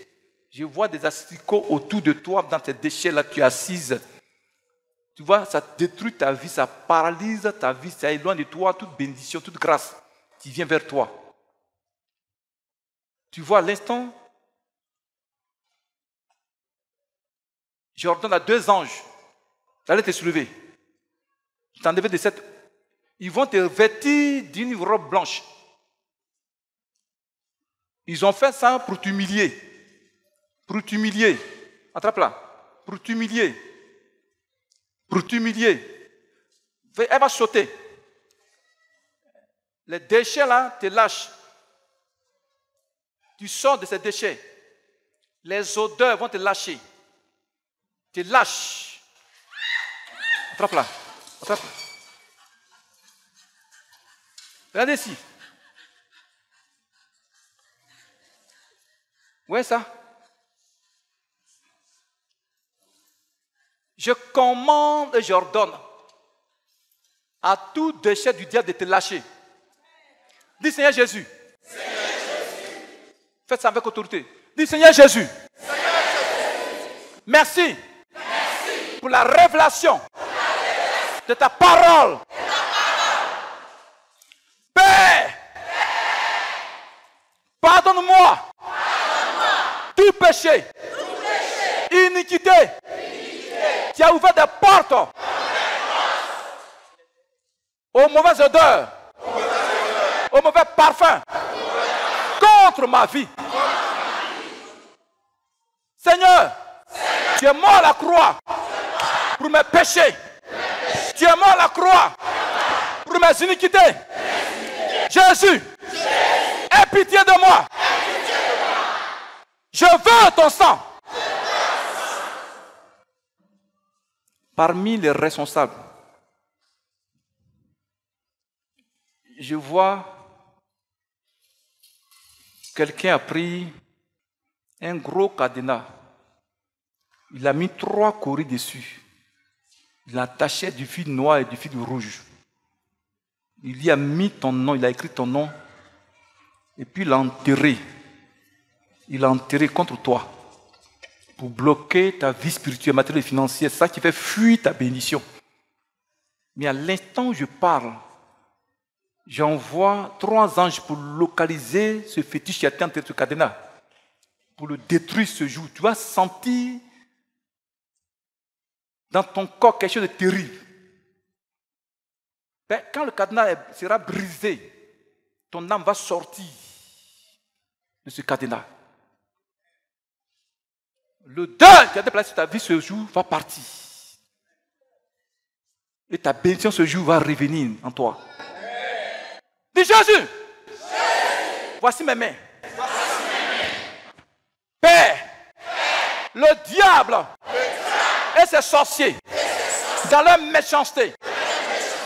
Je vois des asticots autour de toi. Dans ces déchets-là, tu es assise. Tu vois, ça détruit ta vie. Ça paralyse ta vie. Ça éloigne de toi toute bénédiction, toute grâce qui vient vers toi. Tu vois, à l'instant, j'ordonne à 2 anges d'aller te soulever. T'enlever de cette... Ils vont te vêtir d'une robe blanche. Ils ont fait ça pour t'humilier. Pour t'humilier. Attrape-la. Pour t'humilier. Pour t'humilier. Elle va sauter. Les déchets là te lâchent. Tu sors de ces déchets. Les odeurs vont te lâcher. Tu lâches. Attrape-la. Attrape-la. Regardez ici. Ouais, ça. Je commande et j'ordonne à tout déchet du diable de te lâcher. Dis Seigneur Jésus. Faites ça avec autorité. Dis Seigneur Jésus. Merci. Pour la révélation de ta parole. Père, pardonne-moi tout péché, iniquité qui a ouvert des portes aux mauvaises odeurs, aux mauvais parfums contre ma vie. Seigneur, tu es mort à la croix pour mes péchés. Tu es mort à la croix pour mes iniquités. Jésus, aie pitié de moi. Je veux ton sang. Parmi les responsables, je vois quelqu'un a pris un gros cadenas. Il a mis 3 coris dessus. Il attachait du fil noir et du fil rouge. Il y a mis ton nom, il a écrit ton nom. Et puis il l'a enterré. Il l'a enterré contre toi. Pour bloquer ta vie spirituelle, matérielle et financière. C'est ça qui fait fuir ta bénédiction. Mais à l'instant où je parle, j'envoie 3 anges pour localiser ce fétiche qui atteint ce cadenas. Pour le détruire ce jour. Tu vas sentir dans ton corps quelque chose de terrible. Ben, quand le cadenas sera brisé, ton âme va sortir de ce cadenas. Le deuil qui a déplacé sur ta vie ce jour va partir. Et ta bénédiction ce jour va revenir en toi. Dis Jésus. Voici mes mains. Père, le diable et ses sorciers, dans leur méchanceté,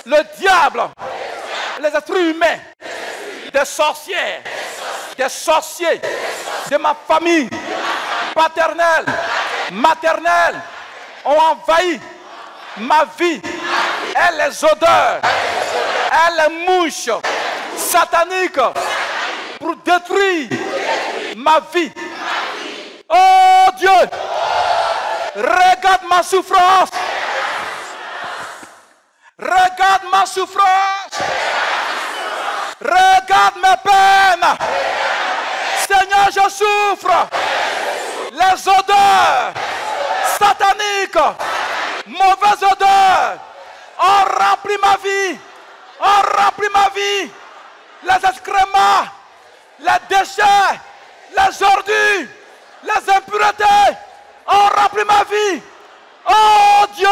le diable, les esprits humains, des sorcières, des sorciers de ma famille paternelle, maternelle, ont envahi ma vie et les odeurs et les mouches sataniques pour détruire ma vie. Oh Dieu, regarde ma souffrance. Regarde ma souffrance. Regarde mes peines. Seigneur, je souffre. Les odeurs sataniques, mauvaises odeurs, ont rempli ma vie. Ont rempli ma vie. Les excréments, les déchets, les ordures, les impuretés ont rempli ma vie. Oh Dieu,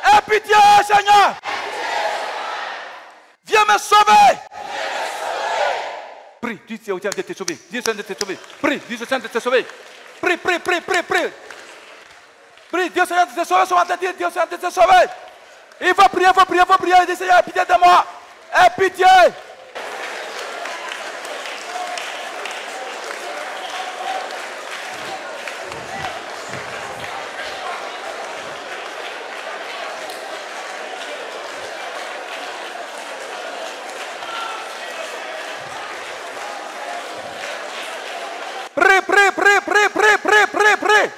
aie pitié, Seigneur. Viens me sauver. Prie, dis au Seigneur de te sauver. Dis au Seigneur de te sauver. Prie, dis au Seigneur de te sauver. Prie, prie, prie, prie, prie. Prie, dis au Seigneur de te sauver. Dis au Seigneur de te sauver. Il faut prier, il faut prier, il faut prier. Dis Seigneur, aie pitié de moi. Aie pitié. Prie, prie, prie, prie, prie, prie, prie, prie.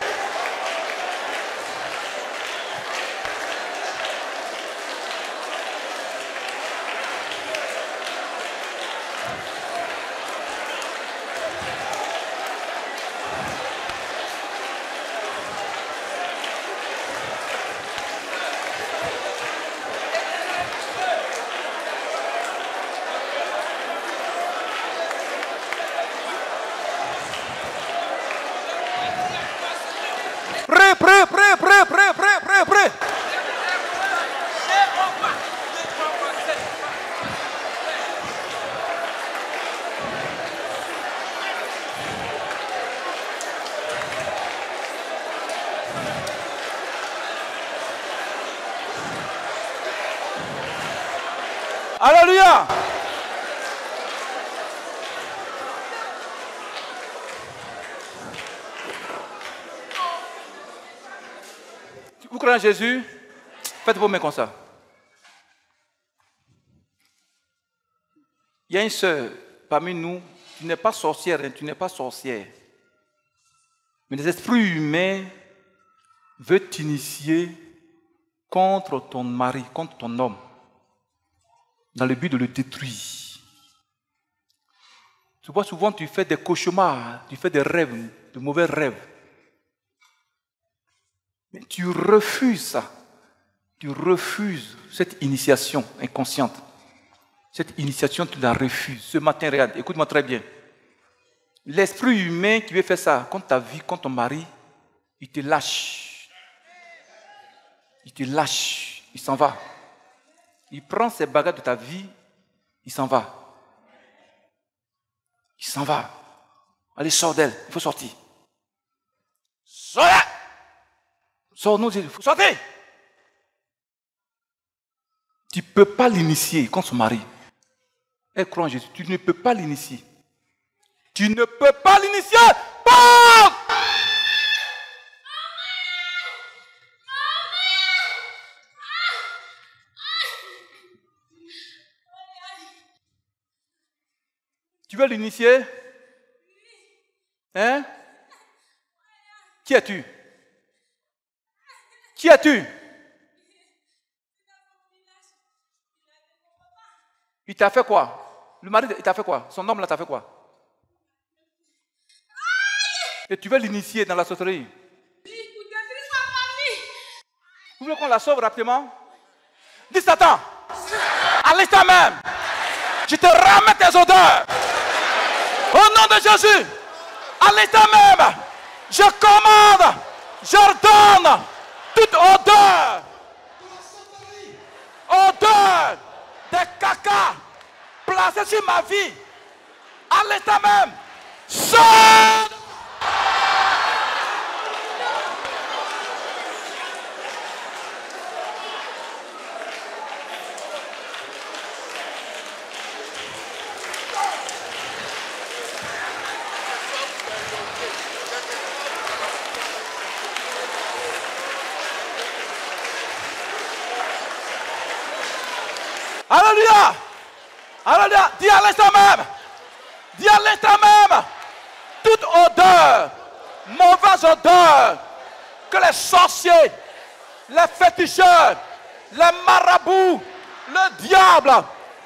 Prie, prie, prie, prie, prie, prie, prie. Alléluia. Vous croyez en Jésus? Faites vos mains comme ça. Il y a une sœur parmi nous, tu n'es pas sorcière, hein, tu n'es pas sorcière. Mais les esprits humains veulent t'initier contre ton mari, contre ton homme, dans le but de le détruire. Tu vois, souvent tu fais des cauchemars, tu fais des rêves, de mauvais rêves. Mais tu refuses ça. Tu refuses cette initiation inconsciente. Cette initiation, tu la refuses. Ce matin, regarde, écoute-moi très bien. L'esprit humain qui veut faire ça contre ta vie, contre ton mari, il te lâche. Il te lâche. Il s'en va. Il prend ses bagages de ta vie, il s'en va. Il s'en va. Allez, sors d'elle, il faut sortir. Sors là! Sors-nous, il faut sortir! Tu ne peux pas l'initier contre son mari. Elle croit en Jésus, tu ne peux pas l'initier. Tu ne peux pas l'initier. Parle! Tu veux l'initier? Hein? Qui es-tu? Qui es-tu? Il t'a fait quoi? Le mari, il t'a fait quoi? Son homme là t'a fait quoi? Et tu veux l'initier dans la sorcellerie? Vous voulez qu'on la sauve rapidement? Dis Satan, à l'instant même, je te ramène tes odeurs. Au nom de Jésus, à l'instant même, je commande, j'ordonne toute odeur des caca placés sur ma vie, à l'instant même, sors! Alléluia! Alléluia! Dis à l'instant même! Dis à l'instant même! Toute odeur, mauvaise odeur, que les sorciers, les féticheurs, les marabouts, le diable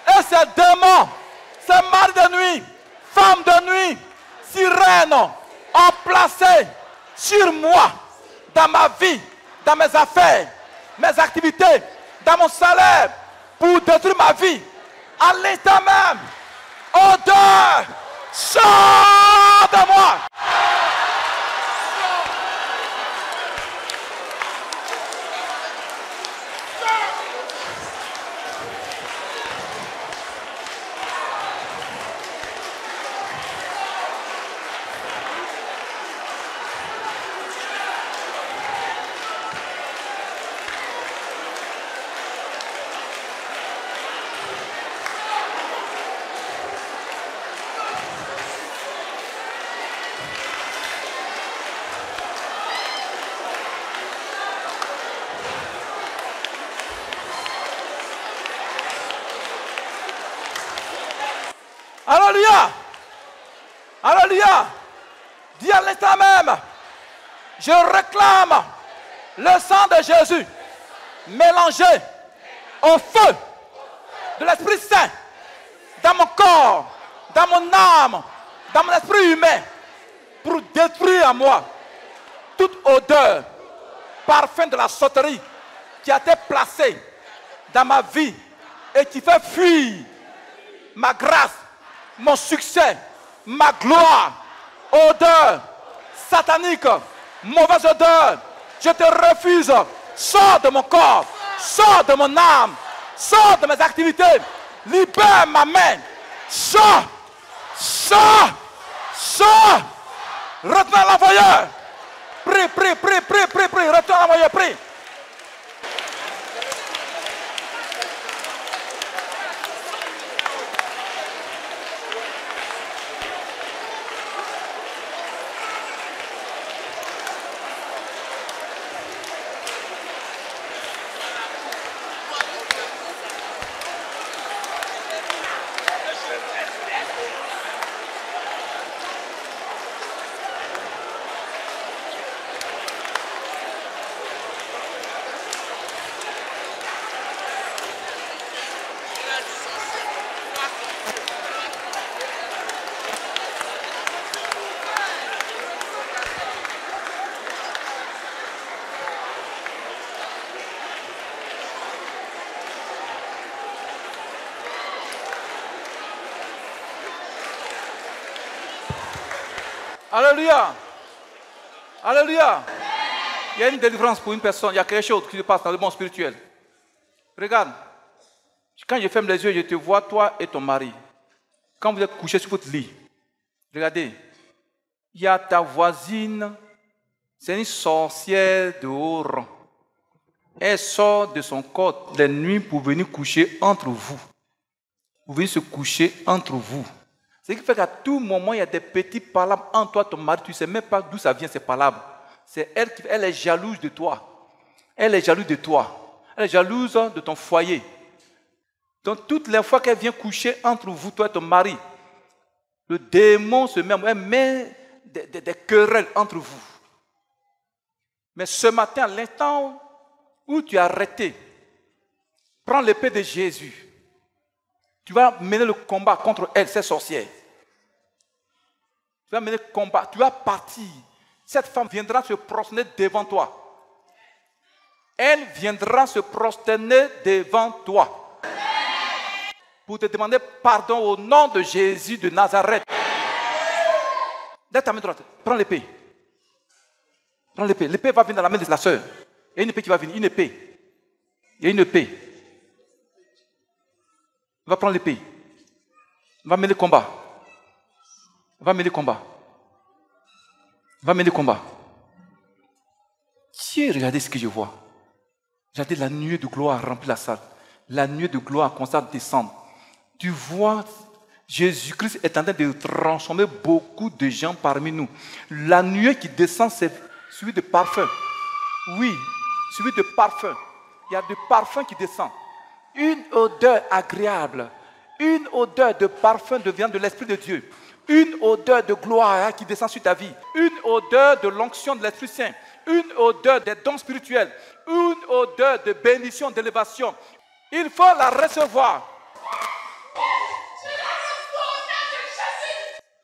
et ses démons, ces maris de nuit, femmes de nuit, sirènes, ont placé sur moi, dans ma vie, dans mes affaires, mes activités, dans mon salaire, pour détruire ma vie, à l'instant même, odeur, sors de moi. Alléluia! Alléluia! Dis à l'instant même, je réclame le sang de Jésus mélangé au feu de l'Esprit Saint dans mon corps, dans mon âme, dans mon esprit humain, pour détruire en moi toute odeur, parfum de la sauterie qui a été placé dans ma vie et qui fait fuir ma grâce, mon succès, ma gloire, odeur satanique, mauvaise odeur, je te refuse. Sors de mon corps, sors de mon âme, sors de mes activités, libère ma main, sors, sors, sors, retourne à l'envoyeur, prie, prie, prie, prie, prie, prie, retourne à l'envoyeur, prie. Alléluia. Alléluia. Il y a une délivrance pour une personne. Il y a quelque chose qui se passe dans le monde spirituel. Regarde. Quand je ferme les yeux, je te vois, toi et ton mari. Quand vous êtes couchés sur votre lit, regardez. Il y a ta voisine. C'est une sorcière de haut rang. Elle sort de son corps les nuits pour venir coucher entre vous. Vous venez se coucher entre vous. Ce qui fait qu'à tout moment, il y a des petits palabres en toi, ton mari, tu ne sais même pas d'où ça vient ces palabres. C'est elle qui elle est jalouse de toi. Elle est jalouse de toi. Elle est jalouse de ton foyer. Donc toutes les fois qu'elle vient coucher entre vous, toi et ton mari, le démon se met, elle met des querelles entre vous. Mais ce matin, à l'instant où tu as arrêté, prends l'épée de Jésus. Tu vas mener le combat contre elle, ces sorcières. Tu vas mener le combat, tu vas partir. Cette femme viendra se prosterner devant toi. Elle viendra se prosterner devant toi. Pour te demander pardon au nom de Jésus de Nazareth. Lève ta main droite, prends l'épée. Prends l'épée. L'épée va venir dans la main de la sœur. Il y a une épée qui va venir, une épée. Il y a une épée. Va prendre l'épée. Va mener le combat. Va mener le combat. Va mener le combat. Tiens, regardez ce que je vois. Regardez la nuée de gloire remplir la salle. La nuée de gloire constate descendre. Tu vois, Jésus-Christ est en train de transformer beaucoup de gens parmi nous. La nuée qui descend, c'est suivi de parfum. Oui, suivi de parfum. Il y a de parfum qui descend. Une odeur agréable, une odeur de parfum devient de l'Esprit de Dieu, une odeur de gloire qui descend sur ta vie, une odeur de l'onction de l'Esprit Saint, une odeur des dons spirituels, une odeur de bénédiction, d'élévation. Il faut la recevoir.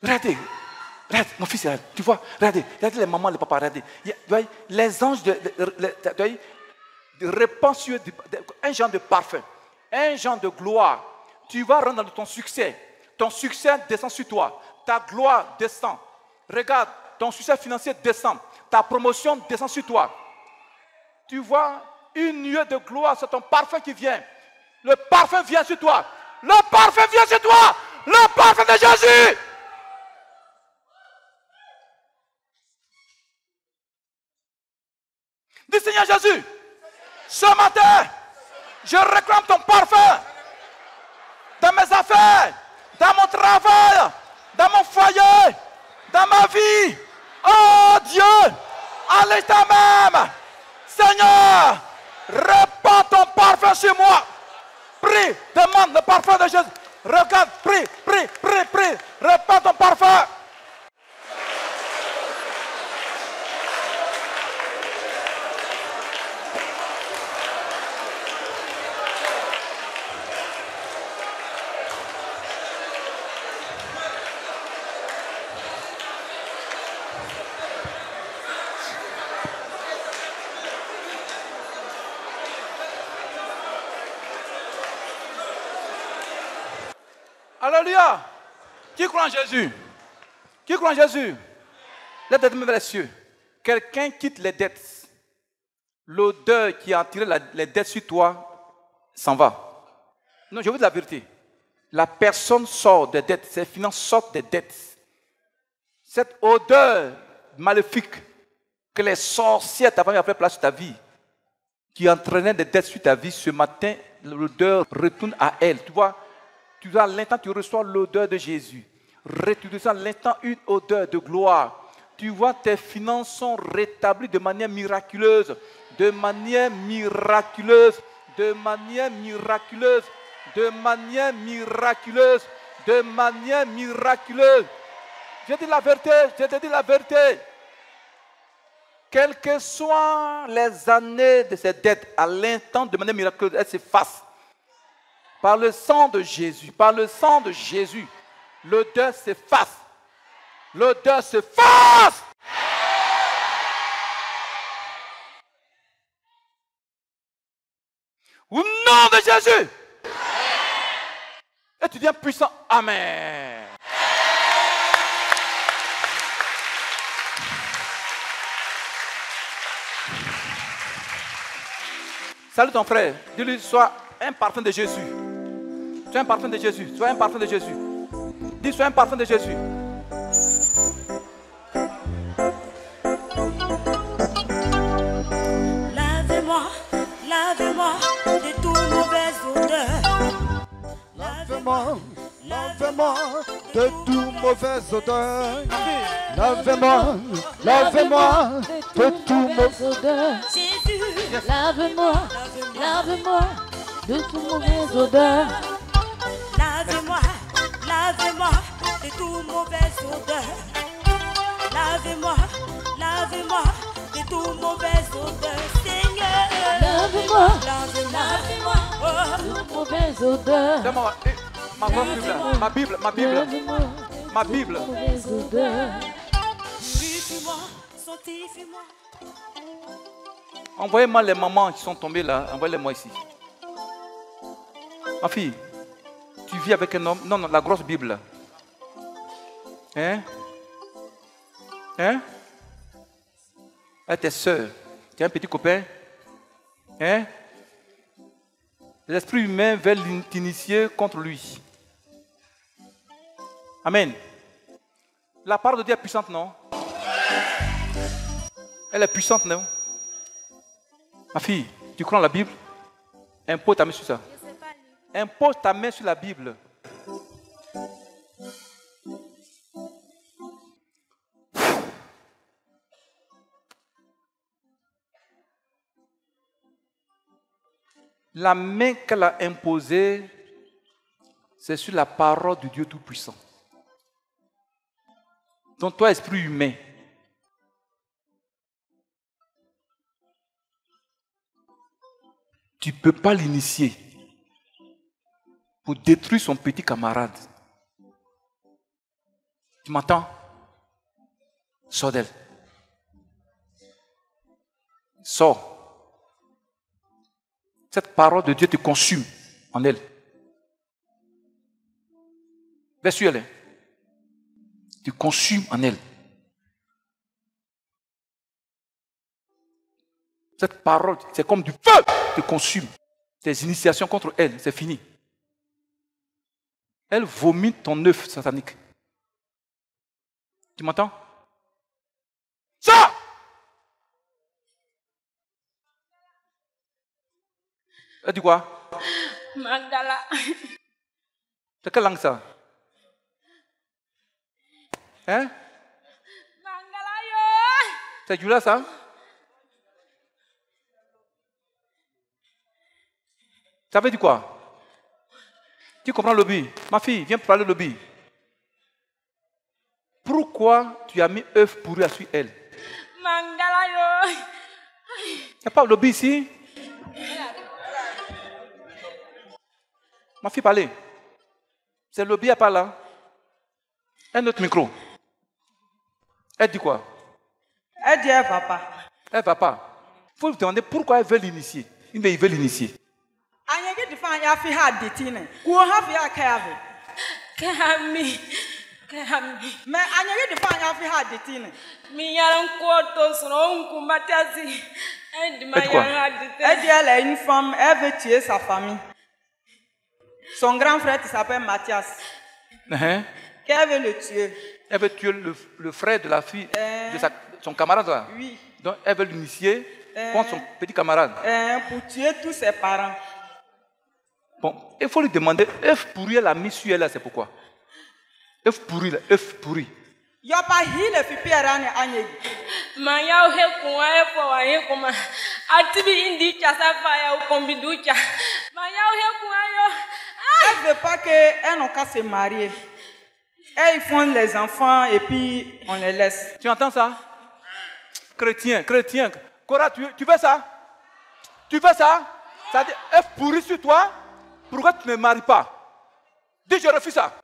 Regardez, regarde, mon fils, tu vois, regardez les mamans, les papas, regardez. Les anges répandent sur un genre de parfum. Un genre de gloire. Tu vas rentrer dans ton succès. Ton succès descend sur toi. Ta gloire descend. Regarde, ton succès financier descend. Ta promotion descend sur toi. Tu vois une nuée de gloire, c'est ton parfum qui vient. Le parfum vient sur toi. Le parfum vient sur toi. Le parfum de Jésus. Dis Seigneur Jésus, ce matin, je réclame ton parfum dans mes affaires, dans mon travail, dans mon foyer, dans ma vie. Oh Dieu, à l'instant même, Seigneur, répands ton parfum sur moi. Prie, demande le parfum de Jésus. Regarde, prie, répands ton parfum. Alléluia. Qui croit en Jésus? Qui croit en Jésus? Lève ta main vers les cieux. Quelqu'un quitte les dettes. L'odeur qui a attiré les dettes sur toi s'en va. Non, je vous dis la vérité. La personne sort des dettes. Ses finances sortent des dettes. Cette odeur maléfique que les sorcières t'avaient fait place sur ta vie, qui entraînait des dettes sur ta vie, ce matin, l'odeur retourne à elle. Tu vois? Tu as l'instant, tu reçois l'odeur de Jésus. Tu reçois l'instant une odeur de gloire. Tu vois, tes finances sont rétablies de manière miraculeuse. De manière miraculeuse. De manière miraculeuse. De manière miraculeuse. De manière miraculeuse. Je dis la vérité, je te dis la vérité. Quelles que soient les années de ces dettes, à l'instant, de manière miraculeuse, elles s'effacent. Par le sang de Jésus, par le sang de Jésus, l'odeur s'efface. L'odeur s'efface. Au nom de Jésus. Et tu deviens puissant. Amen. Salut ton frère. Dis-lui, sois un parfum de Jésus. Sois un parfum de Jésus. Sois un parfum de Jésus. Dis, sois un parfum de Jésus. Lavez-moi, lavez-moi de toute mauvaise odeur. Lavez-moi, lavez-moi de toute mauvaise odeur. Lavez-moi, lavez-moi de tout mauvais odeur. Jésus, Lave-moi, lave-moi de toute mauvaise odeur. lavez-moi, lavez-moi de toute mauvaise odeur. Lavez-moi, lavez-moi de toute mauvaise odeur. Seigneur, Lave-moi, lavez-moi, lave-moi oh, de toute mauvaise odeur. Donne-moi ma Bible, là. Ma Bible, ma Bible, Lave-moi ma Bible. de toute mauvaise odeur. purifie-moi, sanctifie-moi. Envoyez-moi les mamans qui sont tombées là. Envoyez-les-moi ici. Ma fille, tu vis avec un homme. Non, non, la grosse Bible là. Hein? Hein? Elle est tes soeurs. Tu as un petit copain? Hein? L'esprit humain veut t'initier contre lui. Amen. La parole de Dieu est puissante, non? Elle est puissante, non? Ma fille, tu crois en la Bible? Impose ta main sur ça. Impose ta main sur la Bible. La main qu'elle a imposée, c'est sur la parole du Dieu Tout-Puissant. Donc toi, esprit humain, tu ne peux pas l'initier pour détruire son petit camarade. Tu m'entends? Sors d'elle. Sors. Cette parole de Dieu te consume en elle. Bien sûr, elle est. Tu consumes en elle. Cette parole, c'est comme du feu qui te consume. Tes initiations contre elle, c'est fini. Elle vomit ton œuf satanique. Tu m'entends? Ça! Elle dit quoi? Mangala. C'est quelle langue ça? Hein? Mangala yo. C'est du là ça? Ça veut dire quoi? Tu comprends le but? Ma fille, viens parler le but. Pourquoi tu as mis œuf pourri sur elle? Mangala yo. Il n'y a pas le but ici? Ma fille, parlez. C'est le but à pas là. Un autre micro. Elle dit quoi? Elle dit elle va pas. Elle va pas. Il faut lui demander pourquoi elle veut l'initier. Il veut l'initier. Anyagi di fan ya fi ha detine. Ku ha fi ya kayave. Kami. Mais anyagi di fan ya fi ha detine. Mi yaran ko to soro nku matiasi. Elle dit Elle dit elle est une femme, elle veut tuer sa famille. Son grand frère qui s'appelle Mathias. Qu'elle veut le tuer. Elle veut tuer le frère de la fille, de son camarade là. Oui. Donc elle veut l'initier contre son petit camarade. Pour tuer tous ses parents. Bon, il faut lui demander, œuf pourri, elle a mis sur elle là, c'est pourquoi? Œuf pourri, là, œuf pourri. Il n'y a pas de pipi à Anyegi. Maya he kuwa he po wa he kuma. Atibi indi chasa fa ya kombiducha. Maya he kuwa yo. Elle ne veut pas qu'elles n'ont qu'à se marier. Elles font les enfants et puis on les laisse. Tu entends ça? Chrétien. Cora, tu veux ça? Tu veux ça? Ça dit, œuf pourri sur toi, pourquoi tu ne maries pas? Dis, je refuse ça.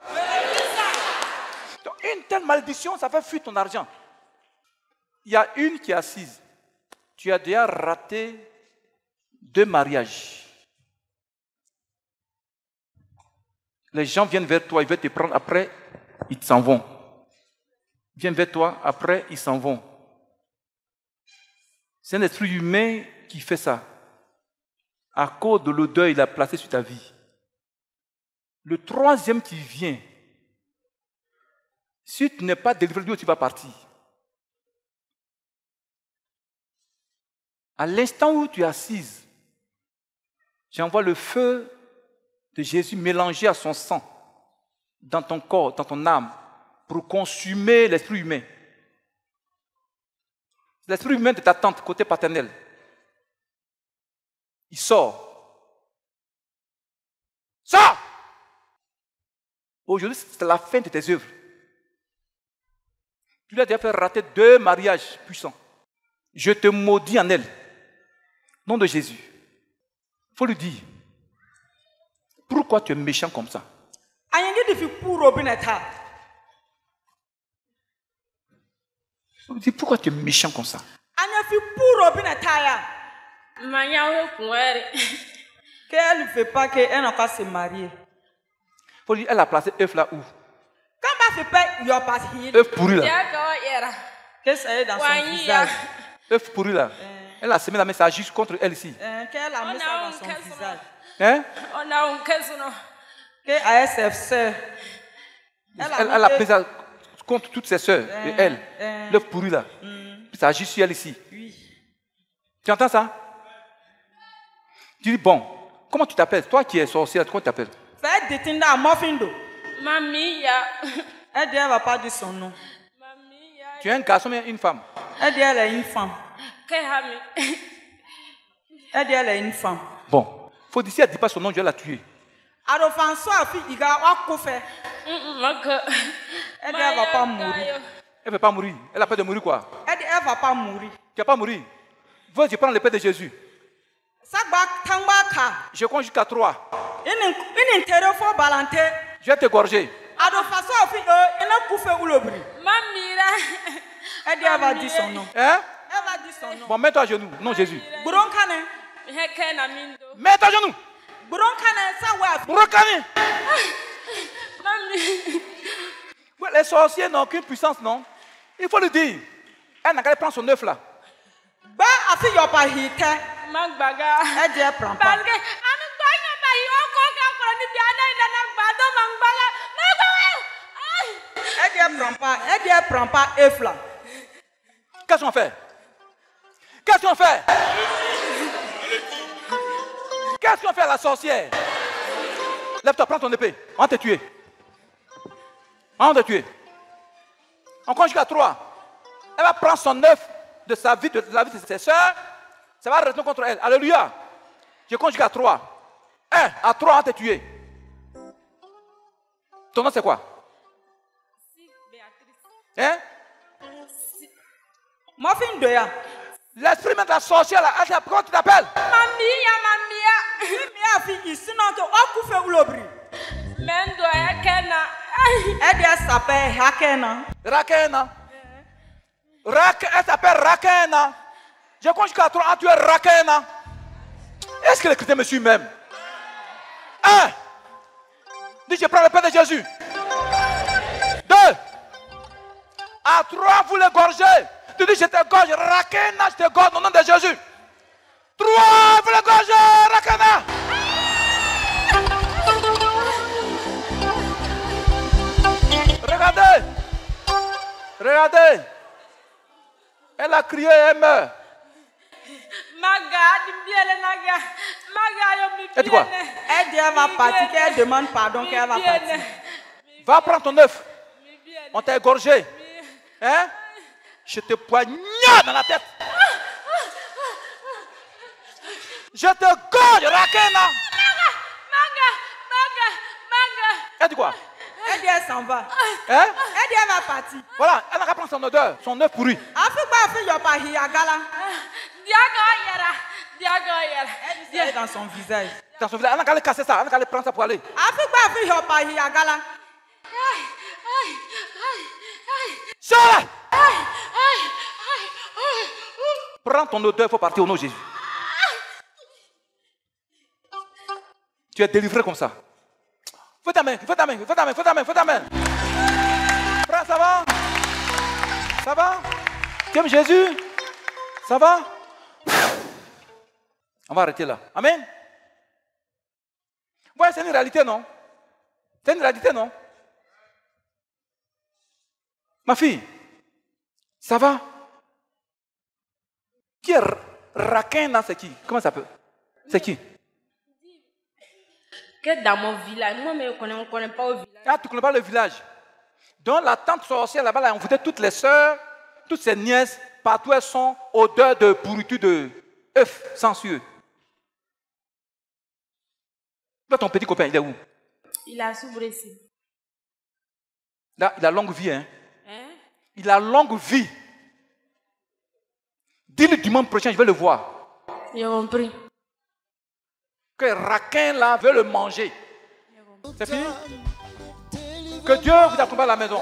Donc, une telle malédiction, ça fait fuir ton argent. Il y a une qui est assise. Tu as déjà raté 2 mariages. Les gens viennent vers toi, ils veulent te prendre, après, ils s'en vont. Ils viennent vers toi, après, ils s'en vont. C'est un esprit humain qui fait ça. À cause de l'odeur qu'il a placé sur ta vie. Le 3e qui vient, si tu n'es pas délivré, lui, tu vas partir. À l'instant où tu es assise, j'envoie le feu de Jésus mélangé à son sang dans ton corps, dans ton âme, pour consumer l'esprit humain. L'esprit humain de ta tante, côté paternel. Il sort. Sors! Aujourd'hui, c'est la fin de tes œuvres. Tu lui as déjà fait rater 2 mariages puissants. Je te maudis en elle. Nom de Jésus. Il faut lui dire. Pourquoi tu es méchant comme ça? Dis pourquoi tu es méchant comme ça? Qu'elle ne veut pas qu'elle n'a qu'à se marier. Faut dire, elle a placé œuf là où? Œuf œuf pourri là. Qu'est-ce qu'elle est dans son visage? œuf pourri là. Elle a semé la main, ça agit contre elle ici. Qu'elle a mis ça dans son visage. Hein? Qu'elle a ses sœurs. Elle a pris ça contre toutes ses sœurs et elle. L'œuf pourri là. Ça agit sur elle ici. Oui. Tu entends ça? Tu dis, bon, comment tu t'appelles? Toi qui es sorcière, comment tu t'appelles? Fais détenir à Mofindo. Mamie, Elle dit, elle ne va pas dire son nom. Tu es un garçon ou une femme? Elle dit, elle est une femme. Elle dit, elle est une femme. Bon, faut dire, si elle ne dit pas son nom, je vais la tuer. Alors, François, il va faire. Elle dit, elle ne va pas mourir. Elle ne veut pas mourir. Elle a peur de mourir quoi? Elle dit, elle ne va pas mourir. Tu ne vas pas mourir. Veux, je prends l'épée de Jésus. Je compte jusqu'à 3. Je vais t'égorger. Elle dit, elle va dire son nom. Hein? Elle va dire son nom. Bon, mets-toi à genoux. Non, Jésus. Bronkane. Mets-toi à genoux. Bronkane, ça ouais. Bronkane. Ouais, les sorciers n'ont aucune puissance, non? Il faut le dire. Elle n'a qu'à prendre son œuf là. Bah, afin y'a pas hité. Elle dit, elle prend pas. Elle dit, elle prend pas. Elle dit, elle prend pas œuf là. Qu'est-ce qu'on fait? Qu'est-ce qu'on fait? Qu'est-ce qu'on fait à la sorcière? Lève-toi, prends ton épée. On va te tuer. On va te tuer. On compte jusqu'à 3. Elle va prendre son œuf de sa vie, de la vie de ses soeurs. Ça va retourner contre elle. Alléluia. Je compte jusqu'à 3. 1, à 3, on va te tuer. Ton nom c'est quoi? Hein? Moi, fin de ya. L'esprit même de la sorcière là, comment tu t'appelles? Elle s'appelle Rakena. Rakena. Elle s'appelle Rakena. Je compte jusqu'à 3, tu es Rakena. Est-ce que les chrétiens me suivent même? 1. Dis, je prends le pain de Jésus. 2. À 3, vous l'égorgez. Tu dis, je t'égorge, Rakena, je t'égorge au nom de Jésus. 3, vous l'égorgez, Rakena. Regardez. Regardez. Elle a crié et elle meurt. Elle dit quoi? Elle dit, elle va partir, qu'elle demande pardon, qu'elle va partir. Va prendre ton œuf. On t'a égorgé. Hein? Je te poignarde dans la tête. Je te gorge, Rakena. Elle dit quoi? Elle dit, elle s'en va. Hein? Elle dit, elle va partir. Voilà, elle n'a qu'à prendre son odeur, son œuf pourri. Elle est dans son visage. Dans son visage, elle n'a qu'à le casser ça, elle n'a qu'à le prendre ça pour aller. Sors! Prends ton odeur, il faut partir au nom de Jésus. Tu es délivré comme ça. Fais ta main, fais ta main, fais ta main, fais ta main, fais ta main. Prends, ça va? Ça va? Tu aimes Jésus? Ça va? On va arrêter là. Amen. Ouais, c'est une réalité, non? C'est une réalité, non? Ma fille, ça va? Qui est Rakena, c'est qui? Comment ça s'appelle? C'est qui? Que dans mon village, moi, mais on ne connaît pas au village. Ah, tu ne connais pas le village. Dans la tente sorcière, là-bas, là, on foutait toutes les sœurs, toutes ces nièces, partout elles sont odeur de pourriture de œufs sensueux. Là, ton petit copain, il est où? Il a souffert ici. Là, il a longue vie, hein? Il a longue vie. Dis-le dimanche prochain, je vais le voir. J'ai compris. Que Raquin là veut le manger. C'est fini? Que Dieu vous accompagne à la maison.